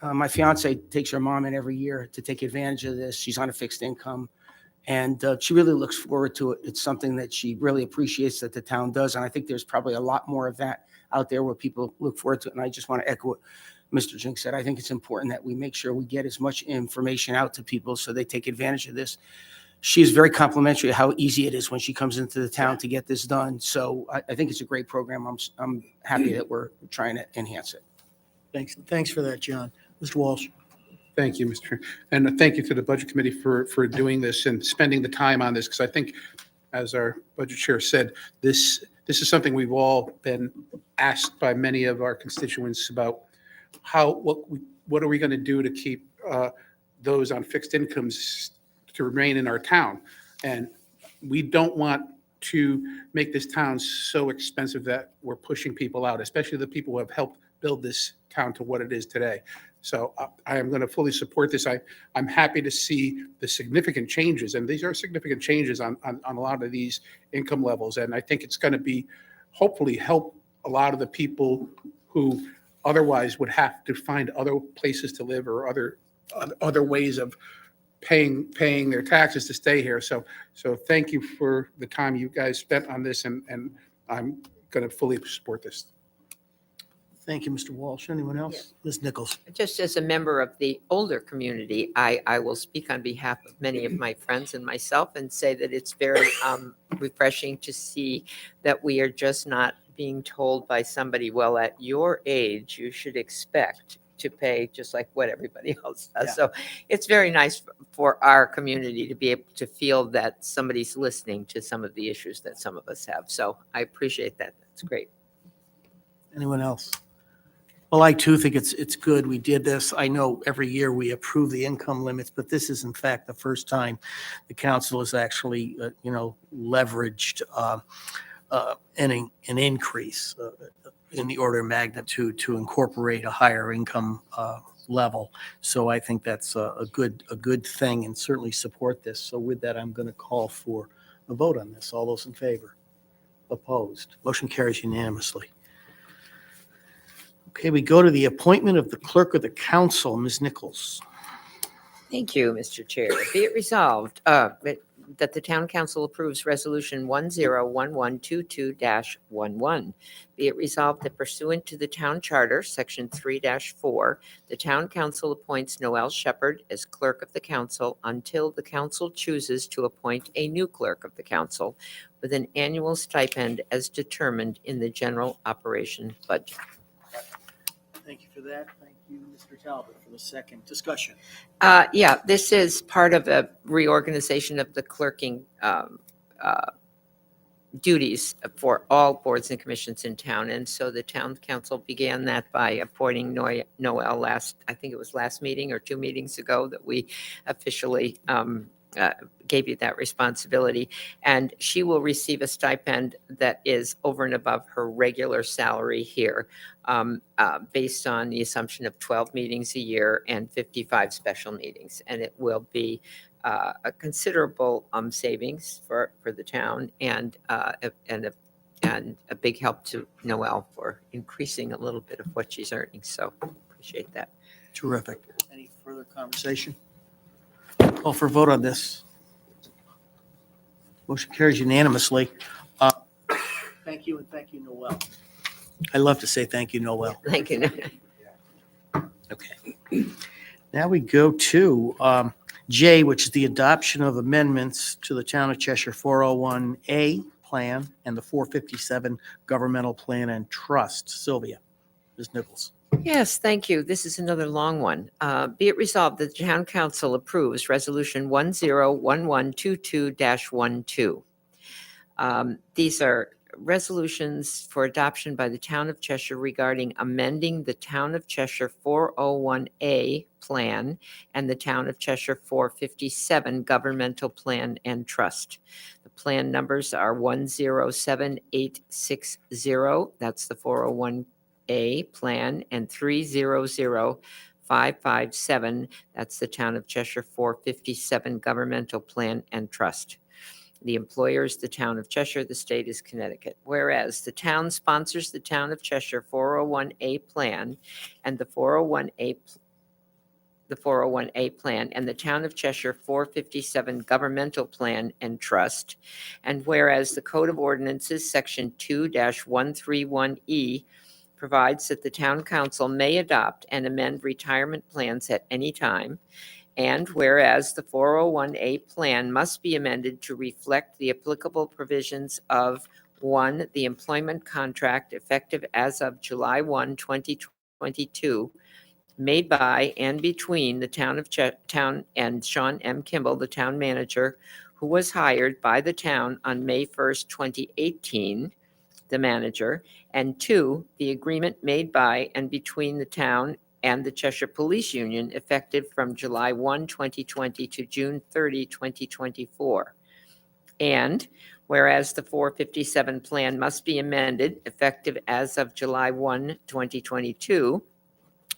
My fiance takes her mom in every year to take advantage of this. She's on a fixed income, and she really looks forward to it. It's something that she really appreciates that the town does, and I think there's probably a lot more of that out there where people look forward to it. And I just want to echo what Mr. Jinks said. I think it's important that we make sure we get as much information out to people so they take advantage of this. She is very complimentary of how easy it is when she comes into the town to get this done. So I think it's a great program. I'm happy that we're trying to enhance it. Thanks for that, John. Mr. Walsh. Thank you, Mr. And thank you to the Budget Committee for doing this and spending the time on this, because I think, as our Budget Chair said, this is something we've all been asked by many of our constituents about what are we going to do to keep those on fixed incomes to remain in our town? And we don't want to make this town so expensive that we're pushing people out, especially the people who have helped build this town to what it is today. So I am going to fully support this. I'm happy to see the significant changes, and these are significant changes on a lot of these income levels. And I think it's going to be, hopefully help a lot of the people who otherwise would have to find other places to live or other ways of paying their taxes to stay here. So thank you for the time you guys spent on this, and I'm going to fully support this. Thank you, Mr. Walsh. Anyone else? Ms. Nichols? Just as a member of the older community, I will speak on behalf of many of my friends and myself and say that it's very refreshing to see that we are just not being told by somebody, well, at your age, you should expect to pay just like what everybody else does. Yeah. So it's very nice for our community to be able to feel that somebody's listening to some of the issues that some of us have. So I appreciate that. That's great. Anyone else? Well, I too think it's good we did this. I know every year we approve the income limits, but this is in fact the first time the council has actually, leveraged an increase in the order of magnitude to incorporate a higher income level. So I think that's a good thing, and certainly support this. So with that, I'm going to call for a vote on this. All those in favor? Opposed? Motion carries unanimously. Okay, we go to the appointment of the clerk of the council, Ms. Nichols. Thank you, Mr. Chair. Be it resolved that the town council approves resolution 101122-11. Be it resolved that pursuant to the town charter, section 3-4, the town council appoints Noel Shepherd as clerk of the council until the council chooses to appoint a new clerk of the council with an annual stipend as determined in the general operation budget. Thank you for that. Thank you, Mr. Talbot, for the second discussion. Yeah, this is part of a reorganization of the clerking duties for all boards and commissions in town. And so the town council began that by appointing Noel last meeting or 2 meetings ago that we officially gave you that responsibility. And she will receive a stipend that is over and above her regular salary here, based on the assumption of 12 meetings a year and 55 special meetings. And it will be a considerable savings for the town, and a big help to Noel for increasing a little bit of what she's earning. So appreciate that. Terrific. Any further conversation? Call for a vote on this. Motion carries unanimously. Thank you, and thank you, Noel. I love to say thank you, Noel. Thank you. Okay. Now we go to J, which is the adoption of amendments to the Town of Cheshire 401A plan and the 457 Governmental Plan and Trust. Sylvia, Ms. Nichols. Yes, thank you. This is another long one. Be it resolved that the town council approves resolution 101122-12. These are resolutions for adoption by the town of Cheshire regarding amending the town of Cheshire 401A plan and the town of Cheshire 457 Governmental Plan and Trust. The plan numbers are 107860, that's the 401A plan, and 300557, that's the town of Cheshire 457 Governmental Plan and Trust. The employer is the town of Cheshire, the state is Connecticut. Whereas the town sponsors the town of Cheshire 401A plan and the 401A plan and the town of Cheshire 457 Governmental Plan and Trust. And whereas the Code of Ordinances, section 2-131E, provides that the town council may adopt and amend retirement plans at any time. And whereas the 401A plan must be amended to reflect the applicable provisions of 1, the employment contract effective as of July 1, 2022, made by and between the town and Sean M. Kimball, the town manager, who was hired by the town on May 1st, 2018, the manager, and 2, the agreement made by and between the town and the Cheshire Police Union effective from July 1, 2020 to June 30, 2024. And whereas the 457 plan must be amended effective as of July 1, 2022,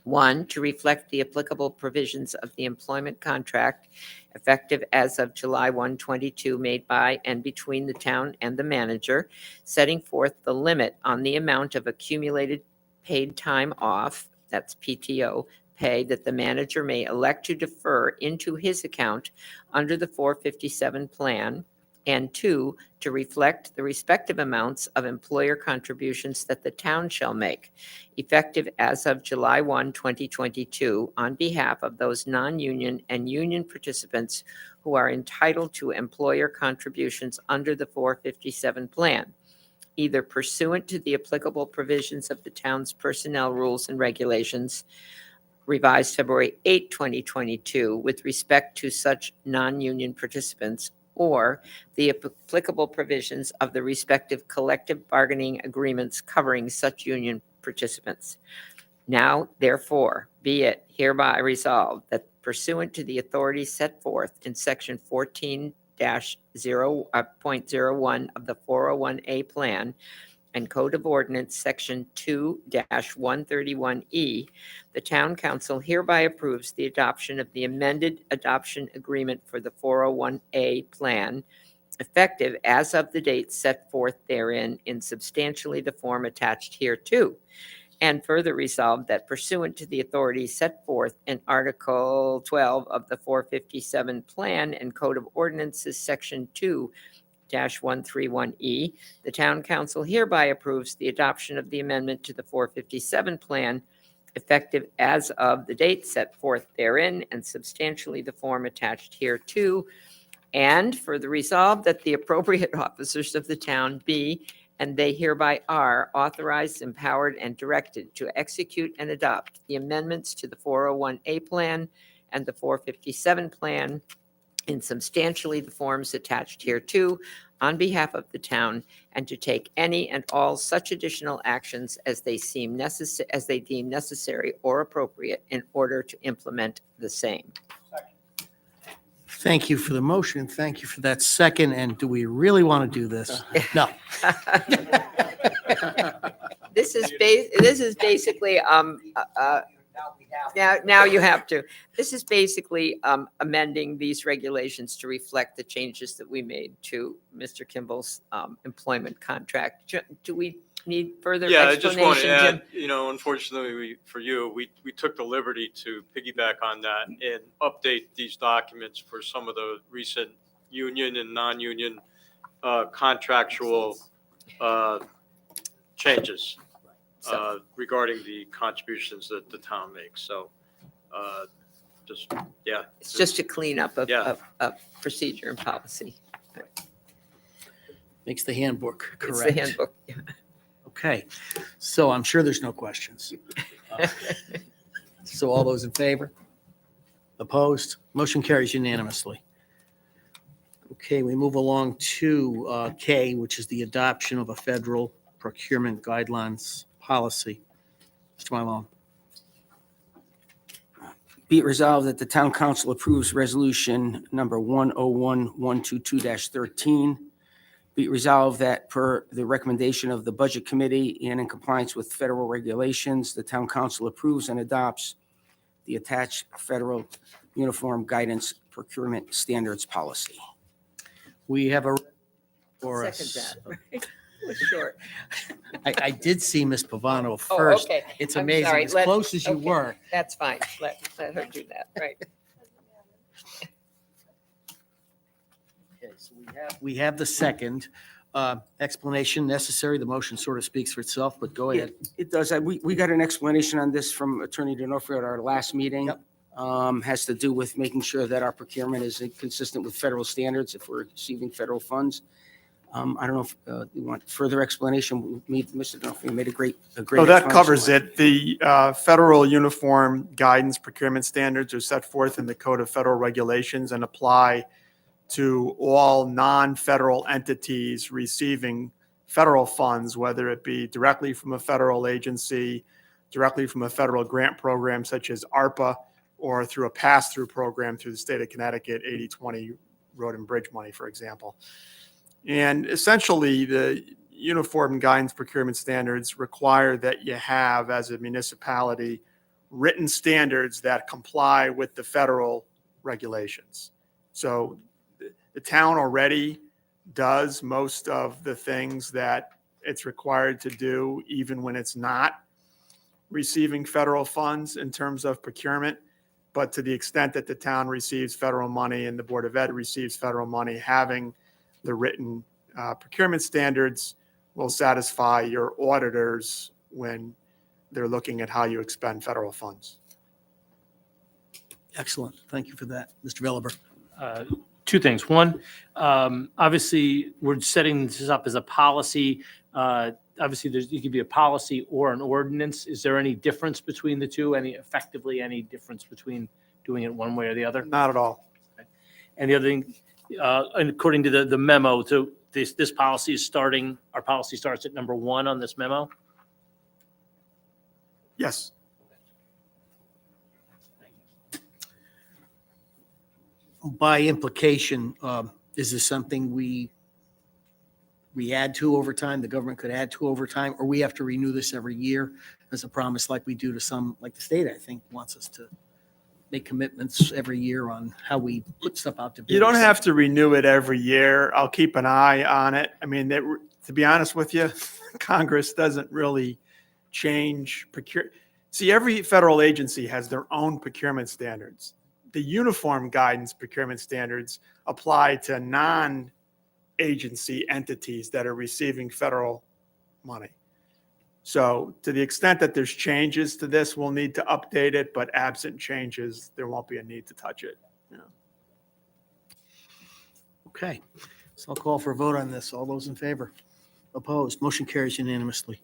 1, to reflect the applicable provisions of the employment contract effective as of July 1, 22, made by and between the town and the manager, setting forth the limit on the amount of accumulated paid time off, that's PTO, pay that the manager may elect to defer into his account under the 457 plan, and 2, to reflect the respective amounts of employer contributions that the town shall make, effective as of July 1, 2022, on behalf of those non-union and union participants who are entitled to employer contributions under the 457 plan, either pursuant to the applicable provisions of the town's personnel rules and regulations, revised February 8, 2022, with respect to such non-union participants, or the applicable provisions of the respective collective bargaining agreements covering such union participants. Now, therefore, be it hereby resolved that pursuant to the authority set forth in Section 14-0.01 of the 401A Plan and Code of Ordinance, Section 2-131E, the Town Council hereby approves the adoption of the amended adoption agreement for the 401A Plan, effective as of the date set forth therein in substantially the form attached hereto. And further resolved that pursuant to the authority set forth in Article 12 of the 457 Plan and Code of Ordinances, Section 2-131E, the Town Council hereby approves the adoption of the amendment to the 457 Plan, effective as of the date set forth therein and substantially the form attached hereto. And further resolved that the appropriate officers of the town be, and they hereby are, authorized, empowered, and directed to execute and adopt the amendments to the 401A Plan and the 457 Plan in substantially the forms attached hereto on behalf of the town, and to take any and all such additional actions as they deem necessary or appropriate in order to implement the same. Thank you for the motion. Thank you for that second. And do we really want to do this? No. This is basically, now you have to. This is basically amending these regulations to reflect the changes that we made to Mr. Kimball's employment contract. Do we need further Yeah, I just want explanation, to Jim? add, unfortunately for you, we took the liberty to piggyback on that and update these documents for some of the recent union and non-union contractual changes regarding the contributions that the town makes. So It's just a cleanup of Yeah. procedure and policy. Makes the handbook It's correct. the handbook. Okay, so I'm sure there's no questions. So all those in favor? Opposed? Motion carries unanimously. Okay, we move along to K, which is the adoption of a federal procurement guidelines policy. Mr. Malone. Be it resolved that the Town Council approves Resolution Number 101122-13. Be it resolved that per the recommendation of the Budget Committee and in compliance with federal regulations, the Town Council approves and adopts the attached federal uniform guidance procurement standards policy. We have a for us. Second that. It was short. I did see Ms. Pavano first. Okay. It's I'm amazing, sorry. as close as you Okay, were. That's fine. Let her do that, right. Okay, so we have the second explanation necessary. The motion sort of speaks for itself, but go ahead. It does. We got an explanation on this from Attorney D'Onofrio at our last meeting. Yep. Has to do with making sure that our procurement is consistent with federal standards if we're receiving federal funds. I don't know if you want further explanation. Mr. Dunphy made a great So that explanation. covers it. The federal uniform guidance procurement standards are set forth in the Code of Federal Regulations and apply to all non-federal entities receiving federal funds, whether it be directly from a federal agency, directly from a federal grant program such as ARPA, or through a pass-through program through the state of Connecticut, 80/20 road and bridge money, for example. And essentially, the uniform guidance procurement standards require that you have, as a municipality, written standards that comply with the federal regulations. So the town already does most of the things that it's required to do, even when it's not receiving federal funds in terms of procurement. But to the extent that the town receives federal money and the Board of Ed receives federal money, having the written procurement standards will satisfy your auditors when they're looking at how you expend federal funds. Excellent. Thank you for that, Mr. Veliver. Two things. One, obviously, we're setting this up as a policy. Obviously, it could be a policy or an ordinance. Is there any difference between the two? Any difference between doing it one way or the other? Not at all. Okay. And the other thing, and according to the memo, so this policy is starting, our policy starts at number 1 on this memo? Yes. By implication, is this something we add to over time, the government could add to over time, or we have to renew this every year as a promise like we do to some, like the state, I think, wants us to make commitments every year on how we put stuff out to bid. You don't have to renew it every year. I'll keep an eye on it. I mean, to be honest with you, Congress doesn't really change See, every federal agency has their own procurement standards. The uniform guidance procurement standards apply to non-agency entities that are receiving federal money. So to the extent that there's changes to this, we'll need to update it, but absent changes, there won't be a need to touch it. Yeah. Okay, so I'll call for a vote on this. All those in favor? Opposed? Motion carries unanimously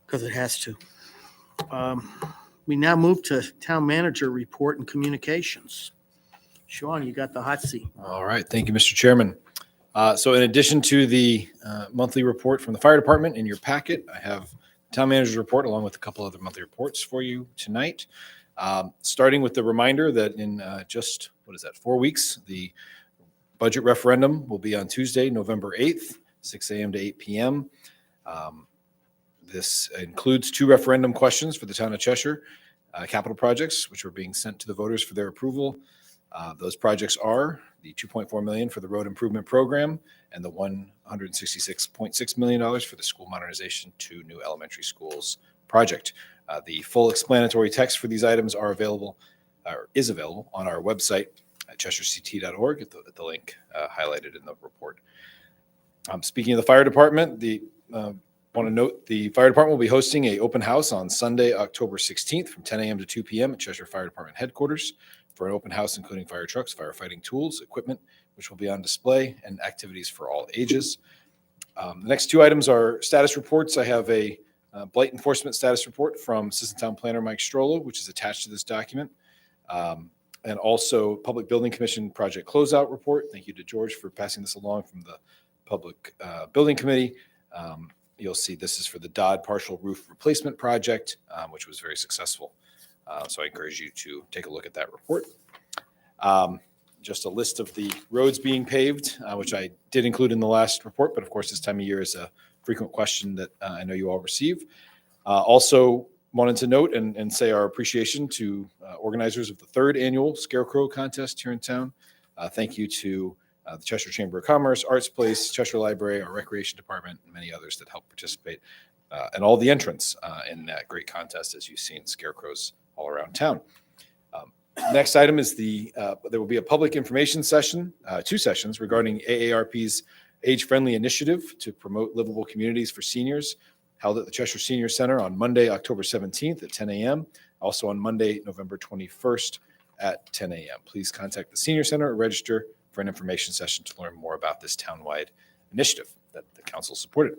because it has to. We now move to town manager report and communications. Sean, you got the hot seat. All right. Thank you, Mr. Chairman. So in addition to the monthly report from the fire department in your packet, I have the town manager's report along with a couple other monthly reports for you tonight. Starting with the reminder that in just, 4 weeks, the budget referendum will be on Tuesday, November 8th, 6 a.m. to 8 p.m. This includes 2 referendum questions for the town of Cheshire, capital projects, which are being sent to the voters for their approval. Those projects are the $2.4 million for the road improvement program and the $166.6 million for the school modernization to new elementary schools project. The full explanatory text for these items is available on our website at cheshirect.org at the link highlighted in the report. Speaking of the fire department, want to note the fire department will be hosting an open house on Sunday, October 16th from 10 a.m. to 2 p.m. at Cheshire Fire Department headquarters for an open house including fire trucks, firefighting tools, equipment, which will be on display, and activities for all ages. The next 2 items are status reports. I have a blight enforcement status report from Assistant Town Planner Mike Strollo, which is attached to this document, and also Public Building Commission project closeout report. Thank you to George for passing this along from the Public Building Committee. You'll see this is for the Dodd partial roof replacement project, which was very successful. So I encourage you to take a look at that report. Just a list of the roads being paved, which I did include in the last report, but of course this time of year is a frequent question that I know you all receive. Also wanted to note and say our appreciation to organizers of the 3rd annual Scarecrow contest here in town. Thank you to the Cheshire Chamber of Commerce, Arts Place, Cheshire Library, our Recreation Department, and many others that helped participate, and all the entrants in that great contest, as you've seen, scarecrows all around town. Next item is there will be a public information session, 2 sessions regarding AARP's age-friendly initiative to promote livable communities for seniors, held at the Cheshire Senior Center on Monday, October 17th at 10 a.m., also on Monday, November 21st at 10 a.m. Please contact the Senior Center or register for an information session to learn more about this townwide initiative that the council supported.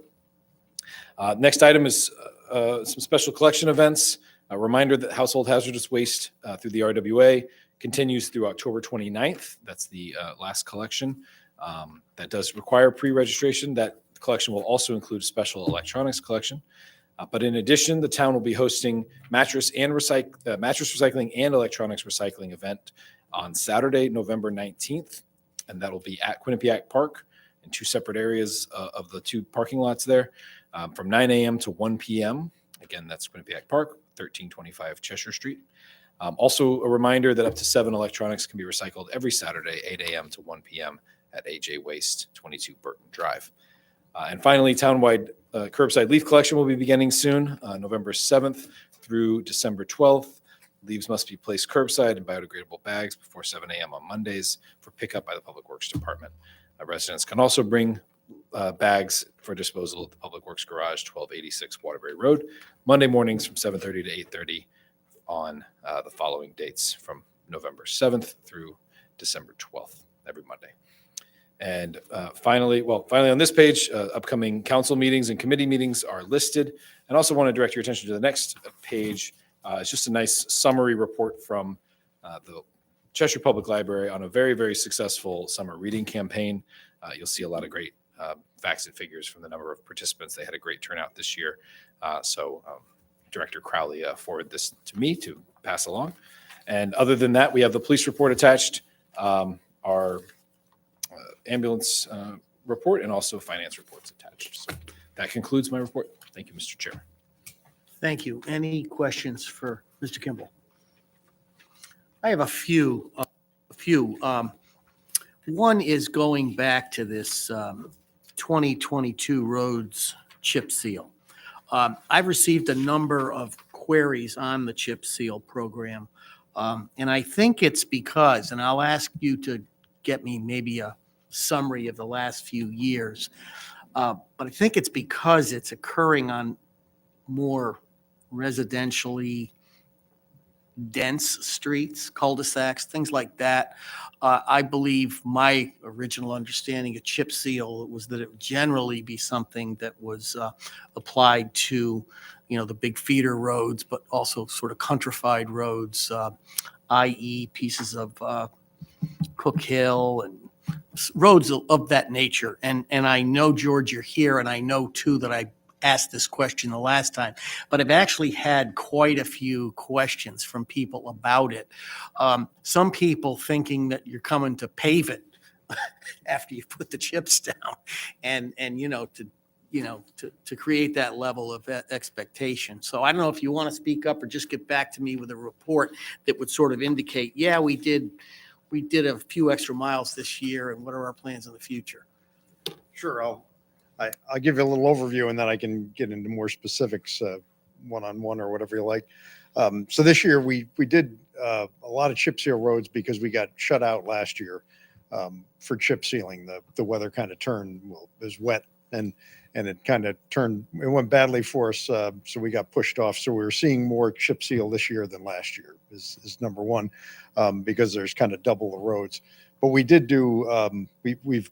Next item is some special collection events. A reminder that household hazardous waste through the RWA continues through October 29th. That's the last collection. That does require pre-registration. That collection will also include special electronics collection. But in addition, the town will be hosting mattress recycling and electronics recycling event on Saturday, November 19th. And that'll be at Quinnipiac Park in two separate areas of the two parking lots there from 9 a.m. to 1 p.m. Again, that's Quinnipiac Park, 1325 Cheshire Street. Also, a reminder that up to 7 electronics can be recycled every Saturday, 8 a.m. to 1 p.m. at AJ Waste, 22 Burton Drive. And finally, townwide curbside leaf collection will be beginning soon, November 7th through December 12th. Leaves must be placed curbside in biodegradable bags before 7 a.m. on Mondays for pickup by the Public Works Department. Residents can also bring bags for disposal at the Public Works Garage, 1286 Waterbury Road, Monday mornings from 7:30 to 8:30 on the following dates from November 7th through December 12th, every Monday. And finally on this page, upcoming council meetings and committee meetings are listed. And also want to direct your attention to the next page. It's just a nice summary report from the Cheshire Public Library on a very, very successful summer reading campaign. You'll see a lot of great facts and figures from the number of participants. They had a great turnout this year. Director Crowley forwarded this to me to pass along. And other than that, we have the police report attached, our ambulance report, and also finance reports attached. So that concludes my report. Thank you, Mr. Chair. Thank you. Any questions for Mr. Kimball? I have a few. One is going back to this 2022 roads chip seal. I've received a number of queries on the chip seal program. And I think it's because, and I'll ask you to get me maybe a summary of the last few years, but I think it's because it's occurring on more residentially dense streets, cul-de-sacs, things like that. I believe my original understanding of chip seal was that it would generally be something that was applied to, the big feeder roads, but also sort of countrified roads, i.e. pieces of Cook Hill and roads of that nature. And I know, George, you're here, and I know too that I asked this question the last time, but I've actually had quite a few questions from people about it. Some people thinking that you're coming to pave it after you put the chips down, and to create that level of expectation. So I don't know if you want to speak up or just get back to me with a report that would sort of indicate, yeah, we did a few extra miles this year, and what are our plans in the future? Sure, I'll give you a little overview, and then I can get into more specifics one-on-one or whatever you like. So this year we did a lot of chip seal roads because we got shut out last year for chip sealing. The weather kind of turned, it was wet, and it kind of it went badly for us, so we got pushed off. So we're seeing more chip seal this year than last year is number one, because there's kind of double the roads. But we did do, we've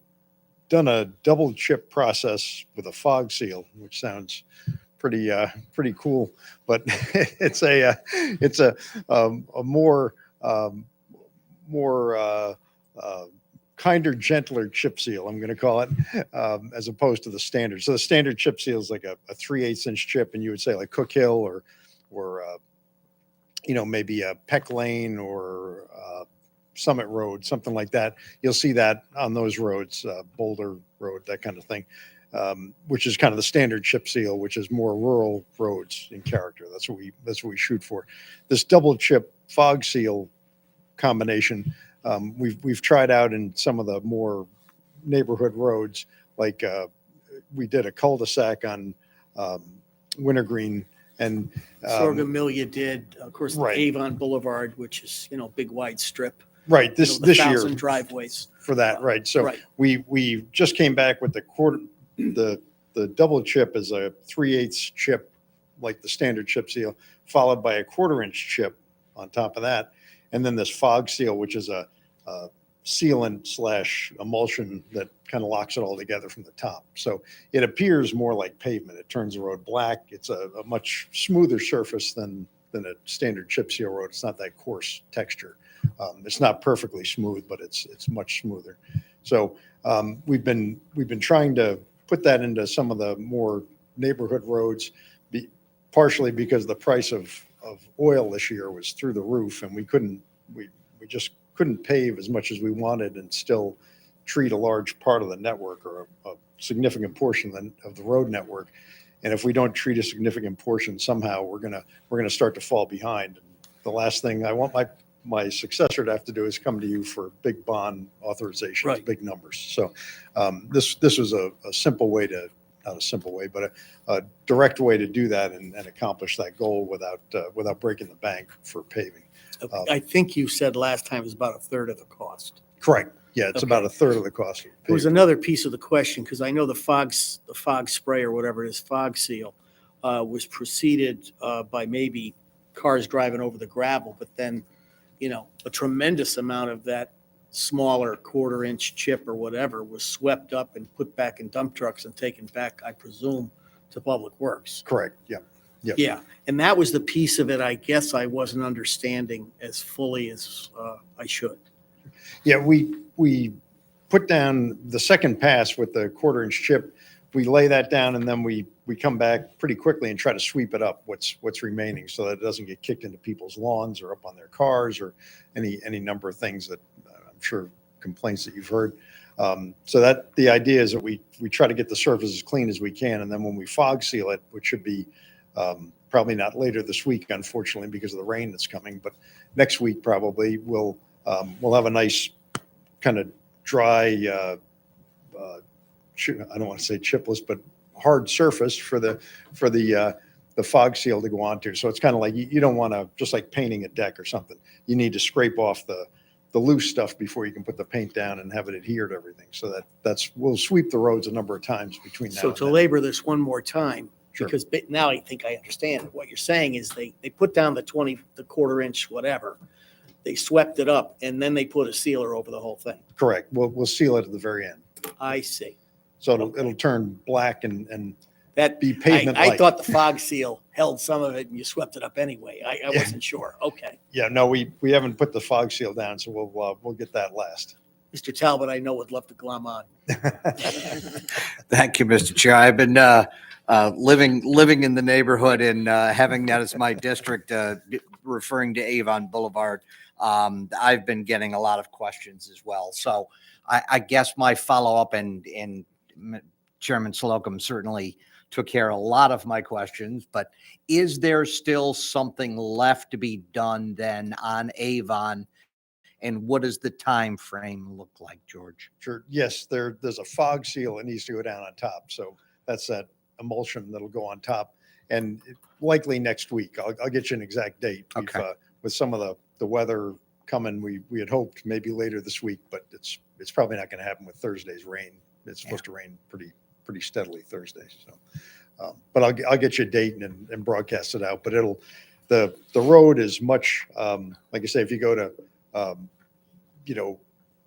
done a double chip process with a fog seal, which sounds pretty cool, but it's a more kinder, gentler chip seal, I'm going to call it, as opposed to the standard. So the standard chip seal is like a 3/8 inch chip, and you would say like Cook Hill or maybe a Peck Lane or Summit Road, something like that. You'll see that on those roads, Boulder Road, that kind of thing, which is kind of the standard chip seal, which is more rural roads in character. That's what we shoot for. This double chip fog seal combination, we've tried out in some of the more neighborhood roads, like we did a cul-de-sac on Wintergreen, and Sorghum Mill you did, of course, the right. Avon Boulevard, which is, big wide strip. Right, this year 1,000 driveways for that, right? So right. we just came back with the double chip is a 3/8 chip, like the standard chip seal, followed by a 1/4 inch chip on top of that, and then this fog seal, which is a sealant slash emulsion that kind of locks it all together from the top. So it appears more like pavement. It turns the road black. It's a much smoother surface than a standard chip seal road. It's not that coarse texture. It's not perfectly smooth, but it's much smoother. So we've been trying to put that into some of the more neighborhood roads, partially because the price of oil this year was through the roof, and we just couldn't pave as much as we wanted and still treat a large part of the network, or a significant portion of the road network. And if we don't treat a significant portion, somehow we're gonna start to fall behind. And the last thing I want my successor to have to do is come to you for big bond authorizations, Right. big numbers. So this was a simple way to, not a simple way, but a direct way to do that and accomplish that goal without breaking the bank for paving. I think you said last time it was about a third of the cost. Correct. Yeah, it's Okay. about a third of the cost. of There was paving. another piece of the question, because I know the fog spray or whatever it is, fog seal, was preceded by maybe cars driving over the gravel, but then, a tremendous amount of that smaller quarter-inch chip or whatever was swept up and put back in dump trucks and taken back, I presume, to Public Works. Correct. Yeah. Yep. Yeah, and that was the piece of it, I guess I wasn't understanding as fully as I should. Yeah, we put down the second pass with the quarter-inch chip. We lay that down, and then we come back pretty quickly and try to sweep it up, what's remaining, so that it doesn't get kicked into people's lawns or up on their cars, or any number of things that I'm sure complaints that you've heard. So that the idea is that we try to get the surface as clean as we can, and then when we fog seal it, which should be probably not later this week, unfortunately, because of the rain that's coming, but next week probably we'll have a nice kind of dry, I don't want to say chipless, but hard surface for the fog seal to go onto. So it's kind of like you don't want to, just like painting a deck or something. You need to scrape off the loose stuff before you can put the paint down and have it adhere to everything. So we'll sweep the roads a number of times between now So and to then. labor this one more time, Sure. because now I think I understand it. What you're saying is they put down the quarter-inch whatever, they swept it up, and then they put a sealer over the whole thing. Correct. We'll seal it at the very end. I see. So it'll turn black and That be pavement I like. thought the fog seal held some of it and you swept it up anyway. I wasn't sure. Okay. Yeah, no, we haven't put the fog seal down, so we'll get that last. Mr. Talbot, I know would love to glom on. Thank you, Mr. Chair. I've been living in the neighborhood and having that as my district, referring to Avon Boulevard. I've been getting a lot of questions as well. So I guess my follow-up, and Chairman Slocum certainly took care of a lot of my questions, but is there still something left to be done then on Avon? And what does the time frame look like, George? Sure. Yes, there's a fog seal that needs to go down on top. So that's that emulsion that'll go on top, and likely next week. I'll get you an exact date. Okay. With some of the weather coming, we had hoped maybe later this week, but it's probably not going to happen with Thursday's rain. It's supposed to rain pretty steadily Thursday. So, but I'll get you a date and broadcast it out. But the road is much like I say, if you go to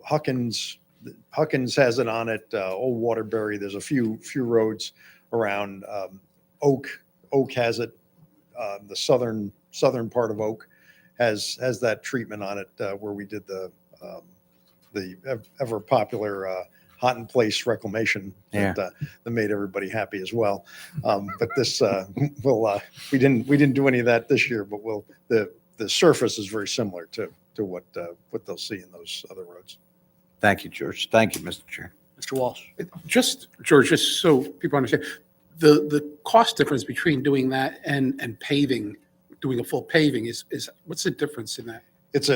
Huckins has it on it. Old Waterbury. There's a few roads around. Oak has it. The southern part of Oak has that treatment on it where we did the ever popular hot in place reclamation that made everybody happy as well. But this we didn't do any of that this year. But the surface is very similar to what they'll see in those other roads. Thank you, George. Thank you, Mr. Chair. Mr. Walsh. George, just so people understand, the cost difference between doing that and paving, doing a full paving is what's the difference in that? It's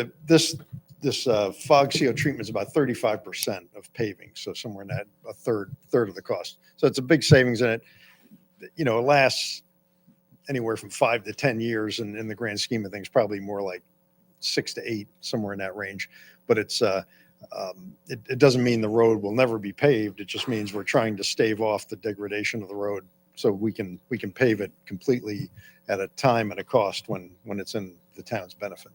this fog seal treatment is about 35% of paving, so somewhere in that a third of the cost. So it's a big savings in it. It lasts anywhere from 5 to 10 years, and in the grand scheme of things, probably more like 6 to 8, somewhere in that range. But it's it doesn't mean the road will never be paved. It just means we're trying to stave off the degradation of the road, so we can pave it completely at a time and a cost when it's in the town's benefit.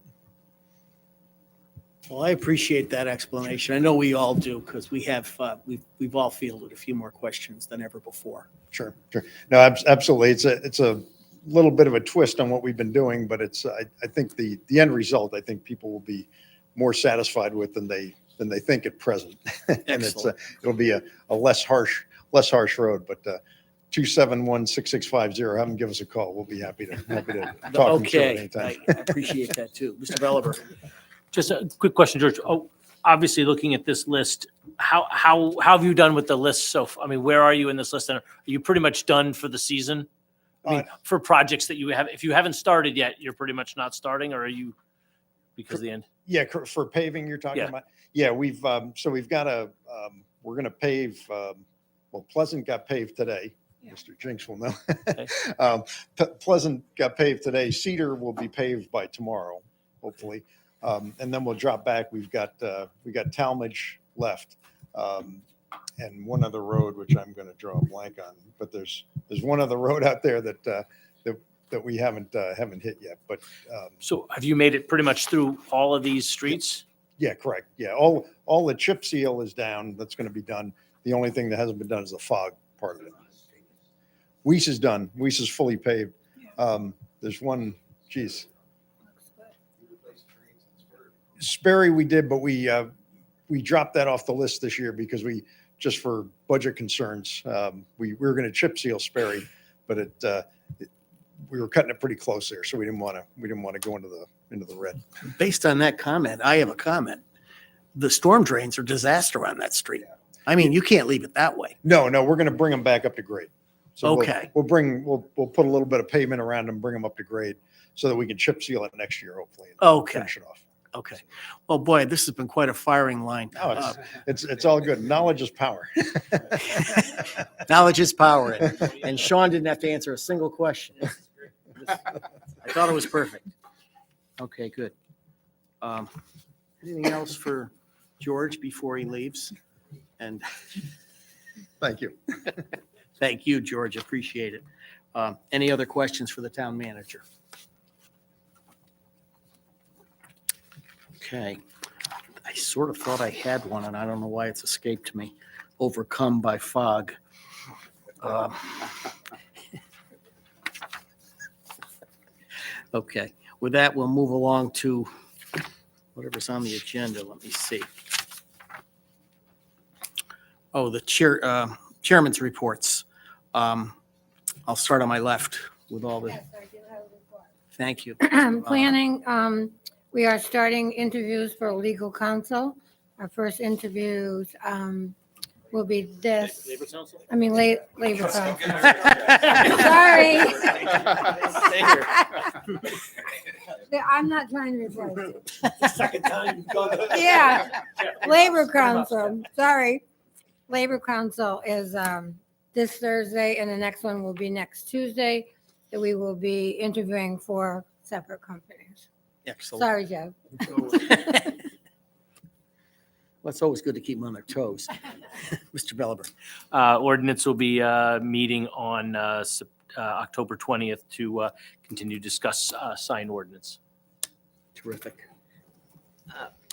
Well, I appreciate that explanation. I know we all do because we have, we've all fielded a few more questions than ever before. Sure, sure. No, absolutely. It's a little bit of a twist on what we've been doing, but I think the end result, I think people will be more satisfied with than they think at present. And Excellent. it'll be a less harsh road, but 271-6650, have them give us a call. We'll be happy to talk them through it Okay, anytime. I appreciate that too. Mr. Belliver. Just a quick question, George. Oh, obviously, looking at this list, how have you done with the list so far? I mean, where are you in this list? And are you pretty much done for the season? I mean, for projects that you have, if you haven't started yet, you're pretty much not starting, or are you because of the end? Yeah, for paving, you're talking about? Yeah, we've got we're going to pave, well, Pleasant got paved today. Mr. Jinx will know. Pleasant got paved today. Cedar will be paved by tomorrow, hopefully. And then we'll drop back. We got Talmadge left, and one other road, which I'm going to draw a blank on. But there's one other road out there that we haven't hit yet. But so have you made it pretty much through all of these streets? Yeah, correct. Yeah, all the chip seal is down. That's going to be done. The only thing that hasn't been done is the fog part of it. Weiss is done. Weiss is fully paved. There's one, geez. Sperry we did, but we dropped that off the list this year because just for budget concerns, we were going to chip seal Sperry, but we were cutting it pretty close there, so we didn't want to go into the red. Based on that comment, I have a comment. The storm drains are disaster on that street. I mean, you can't leave it that way. No, we're going to bring them back up to grade. So Okay. we'll put a little bit of pavement around them, bring them up to grade so that we can chip seal it next year, hopefully. And Okay. Finish it off. Okay. Well, boy, this has been quite a firing line. No, it's all good. Knowledge is power. Knowledge is power. And Sean didn't have to answer a single question. I thought it was perfect. Okay, good. Anything else for George before he leaves? And thank you. Thank you, George. Appreciate it. Any other questions for the town manager? Okay. I sort of thought I had one, and I don't know why it's escaped me. Overcome by fog. Okay. With that, we'll move along to whatever's on the agenda. Let me see. Oh, the chairman's reports. I'll start on my left with all the. Yes, I do have a report. Thank you. Planning, we are starting interviews for legal counsel. Our first interviews will be this. Labor Council? I mean, labor council. Sorry. I'm not trying to replace it. Second time you've gone to- Yeah, labor council, sorry. Labor council is this Thursday, and the next one will be next Tuesday, that we will be interviewing for separate companies. Excellent. Sorry, Joe. Well, it's always good to keep them on their toes. Mr. Belliver. Ordinance will be meeting on October 20th to continue to discuss sign ordinance. Terrific.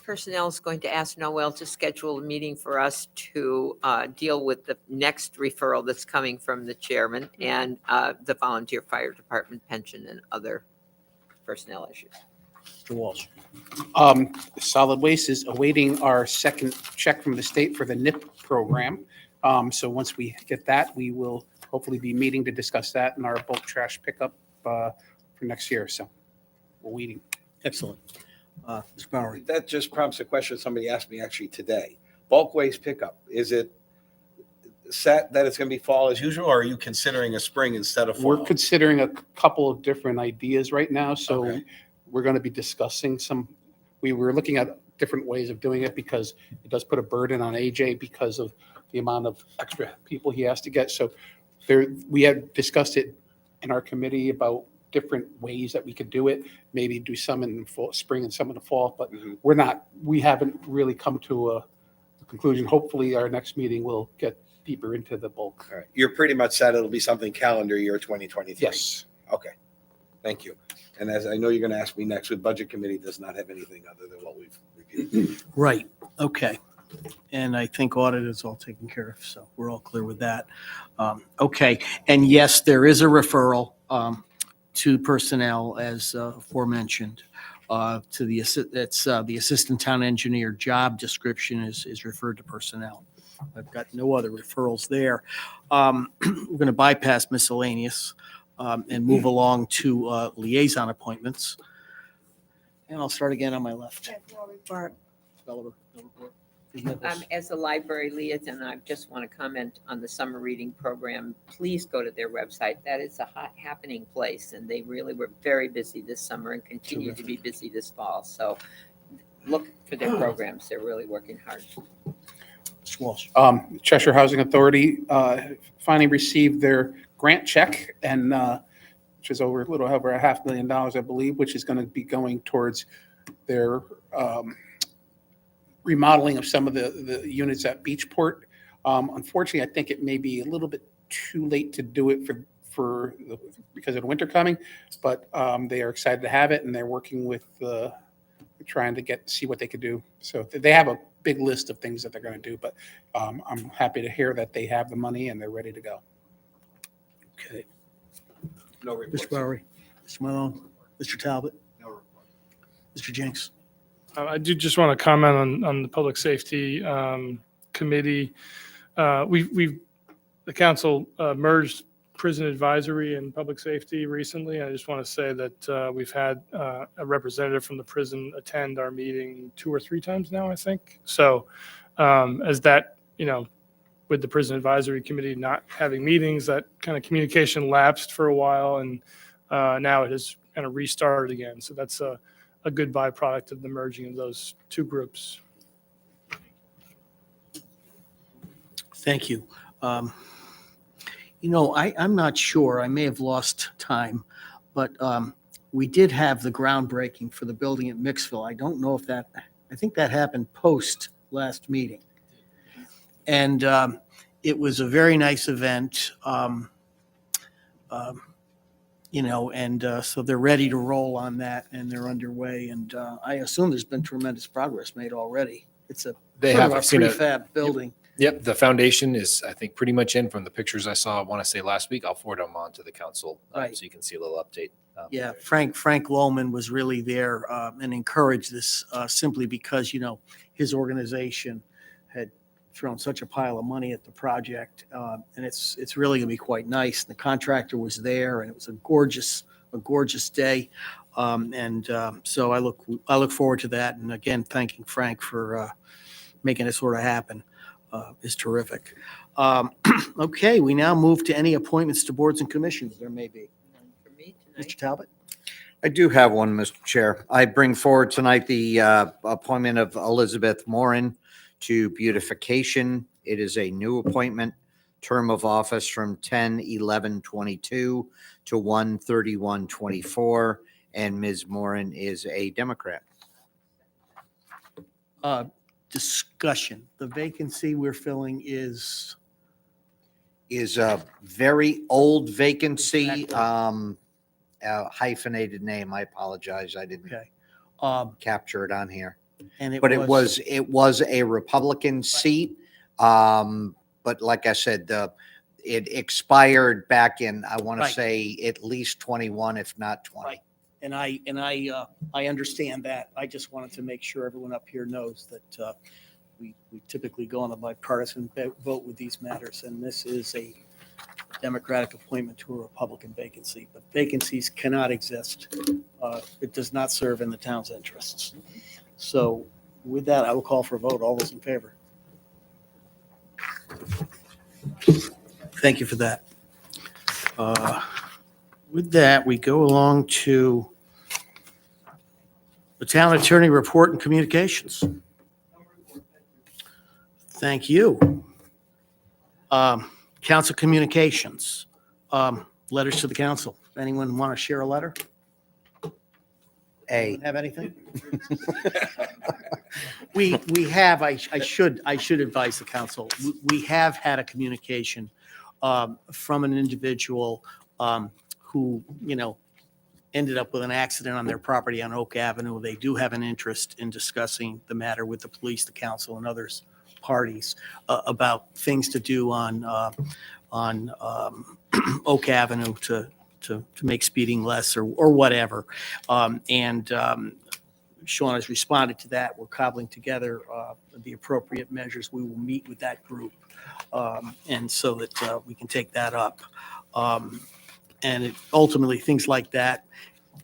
Personnel is going to ask Noel to schedule a meeting for us to deal with the next referral that's coming from the chairman and the volunteer fire department pension and other personnel issues. Mr. Walsh. Solid Waste is awaiting our second check from the state for the NIP program. So once we get that, we will hopefully be meeting to discuss that in our bulk trash pickup for next year. So we're waiting. Excellent. Mr. Bowery. That just prompts a question somebody asked me actually today. Bulk waste pickup, is it set that it's going to be fall as usual, or are you considering a spring instead of fall? We're considering a couple of different ideas right now. So we're going to be discussing we were looking at different ways of doing it because it does put a burden on AJ because of the amount of extra people he has to get. So we had discussed it in our committee about different ways that we could do it, maybe do some in the spring and some in the fall, but we haven't really come to a conclusion. Hopefully our next meeting will get deeper into the bulk. All right. You're pretty much set. It'll be something calendar year 2023. Yes. Okay. Thank you. And as I know you're going to ask me next, with budget committee does not have anything other than what we've review. Right, okay. And I think audit is all taken care of, so we're all clear with that. Okay, and yes, there is a referral to personnel, as aforementioned, to the, the assistant town engineer job description is referred to personnel. I've got no other referrals there. We're going to bypass miscellaneous and move along to liaison appointments. And I'll start again on my left. As a library liaison, I just want to comment on the summer reading program. Please go to their website. That is a hot happening place, and they really were very busy this summer and continue to be busy this fall. So look for their programs. They're really working hard. Mr. Walsh. Cheshire Housing Authority finally received their grant check, and which is a little over $500,000, I believe, which is going to be going towards their remodeling of some of the units at Beachport. Unfortunately, I think it may be a little bit too late to do it because of the winter coming, but they are excited to have it, and they're working with trying to see what they could do. So they have a big list of things that they're going to do, but I'm happy to hear that they have the money and they're ready to go. Okay. No reports. Mr. Bowery, Mr. Malone, Mr. Talbot, No report. Mr. Jenks. I do just want to comment on the Public Safety Committee. The council merged Prison Advisory and Public Safety recently. I just want to say that we've had a representative from the prison attend our meeting 2 or 3 times now, I think. So as that, with the Prison Advisory Committee not having meetings, that kind of communication lapsed for a while, and now it has kind of restarted again. So that's a good byproduct of the merging of those 2 groups. Thank you. I'm not sure, I may have lost time, but we did have the groundbreaking for the building at Mixville. I don't know if I think that happened post last meeting. And it was a very nice event, so they're ready to roll on that, and they're underway. And I assume there's been tremendous progress made already. It's a prefab building. Yep, the foundation is, I think, pretty much in from the pictures I saw, I want to say last week. I'll forward them on to the council Right. so you can see a little update. Yeah, Frank Lohman was really there and encouraged this simply because, his organization had thrown such a pile of money at the project, and it's really going to be quite nice. The contractor was there, and it was a gorgeous day, so I look forward to that. And again, thanking Frank for making it sort of happen is terrific. Okay, we now move to any appointments to boards and commissions there may be. For me tonight. Mr. Talbot? I do have one, Mr. Chair. I bring forward tonight the appointment of Elizabeth Moran to beautification. It is a new appointment, term of office from 10/11/22 to 1/31/24, and Ms. Moran is a Democrat. Discussion. The vacancy we're filling is A very old vacancy, Exactly. a hyphenated name. I apologize. I didn't okay. capture it on here. And But it was a Republican seat. But like I said, it expired back in, I want Right. to say at least 21, if not 20. Right. And I understand that. I just wanted to make sure everyone up here knows that we typically go on a bipartisan vote with these matters, and this is a Democratic appointment to a Republican vacancy. But vacancies cannot exist. It does not serve in the town's interests. So with that, I will call for a vote. All those in favor? Thank you for that. With that, we go along to the town attorney report and communications. Thank you. Council communications, letters to the council. Anyone want to share a letter? A. Have anything? We have, I should advise the council, we have had a communication from an individual who, ended up with an accident on their property on Oak Avenue. They do have an interest in discussing the matter with the police, the council, and others parties about things to do on Oak Avenue to make speeding less or whatever. Sean has responded to that. We're cobbling together the appropriate measures. We will meet with that group, and so that we can take that up. Ultimately, things like that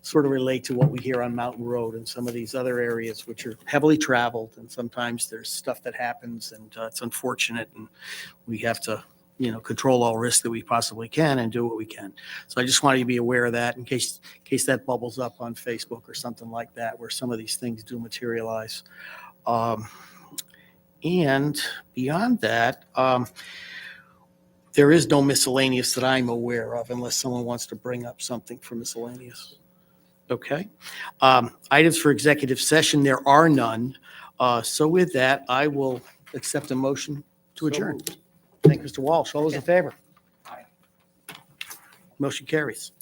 sort of relate to what we hear on Mountain Road and some of these other areas which are heavily traveled, and sometimes there's stuff that happens, and it's unfortunate, and we have to, control all risks that we possibly can and do what we can. So I just wanted you to be aware of that in case that bubbles up on Facebook or something like that, where some of these things do materialize. And beyond that, there is no miscellaneous that I'm aware of unless someone wants to bring up something for miscellaneous. Okay. Items for executive session, there are none. So with that, I will accept a motion to adjourn. Thank you, Mr. Walsh. All those in favor? Motion carries.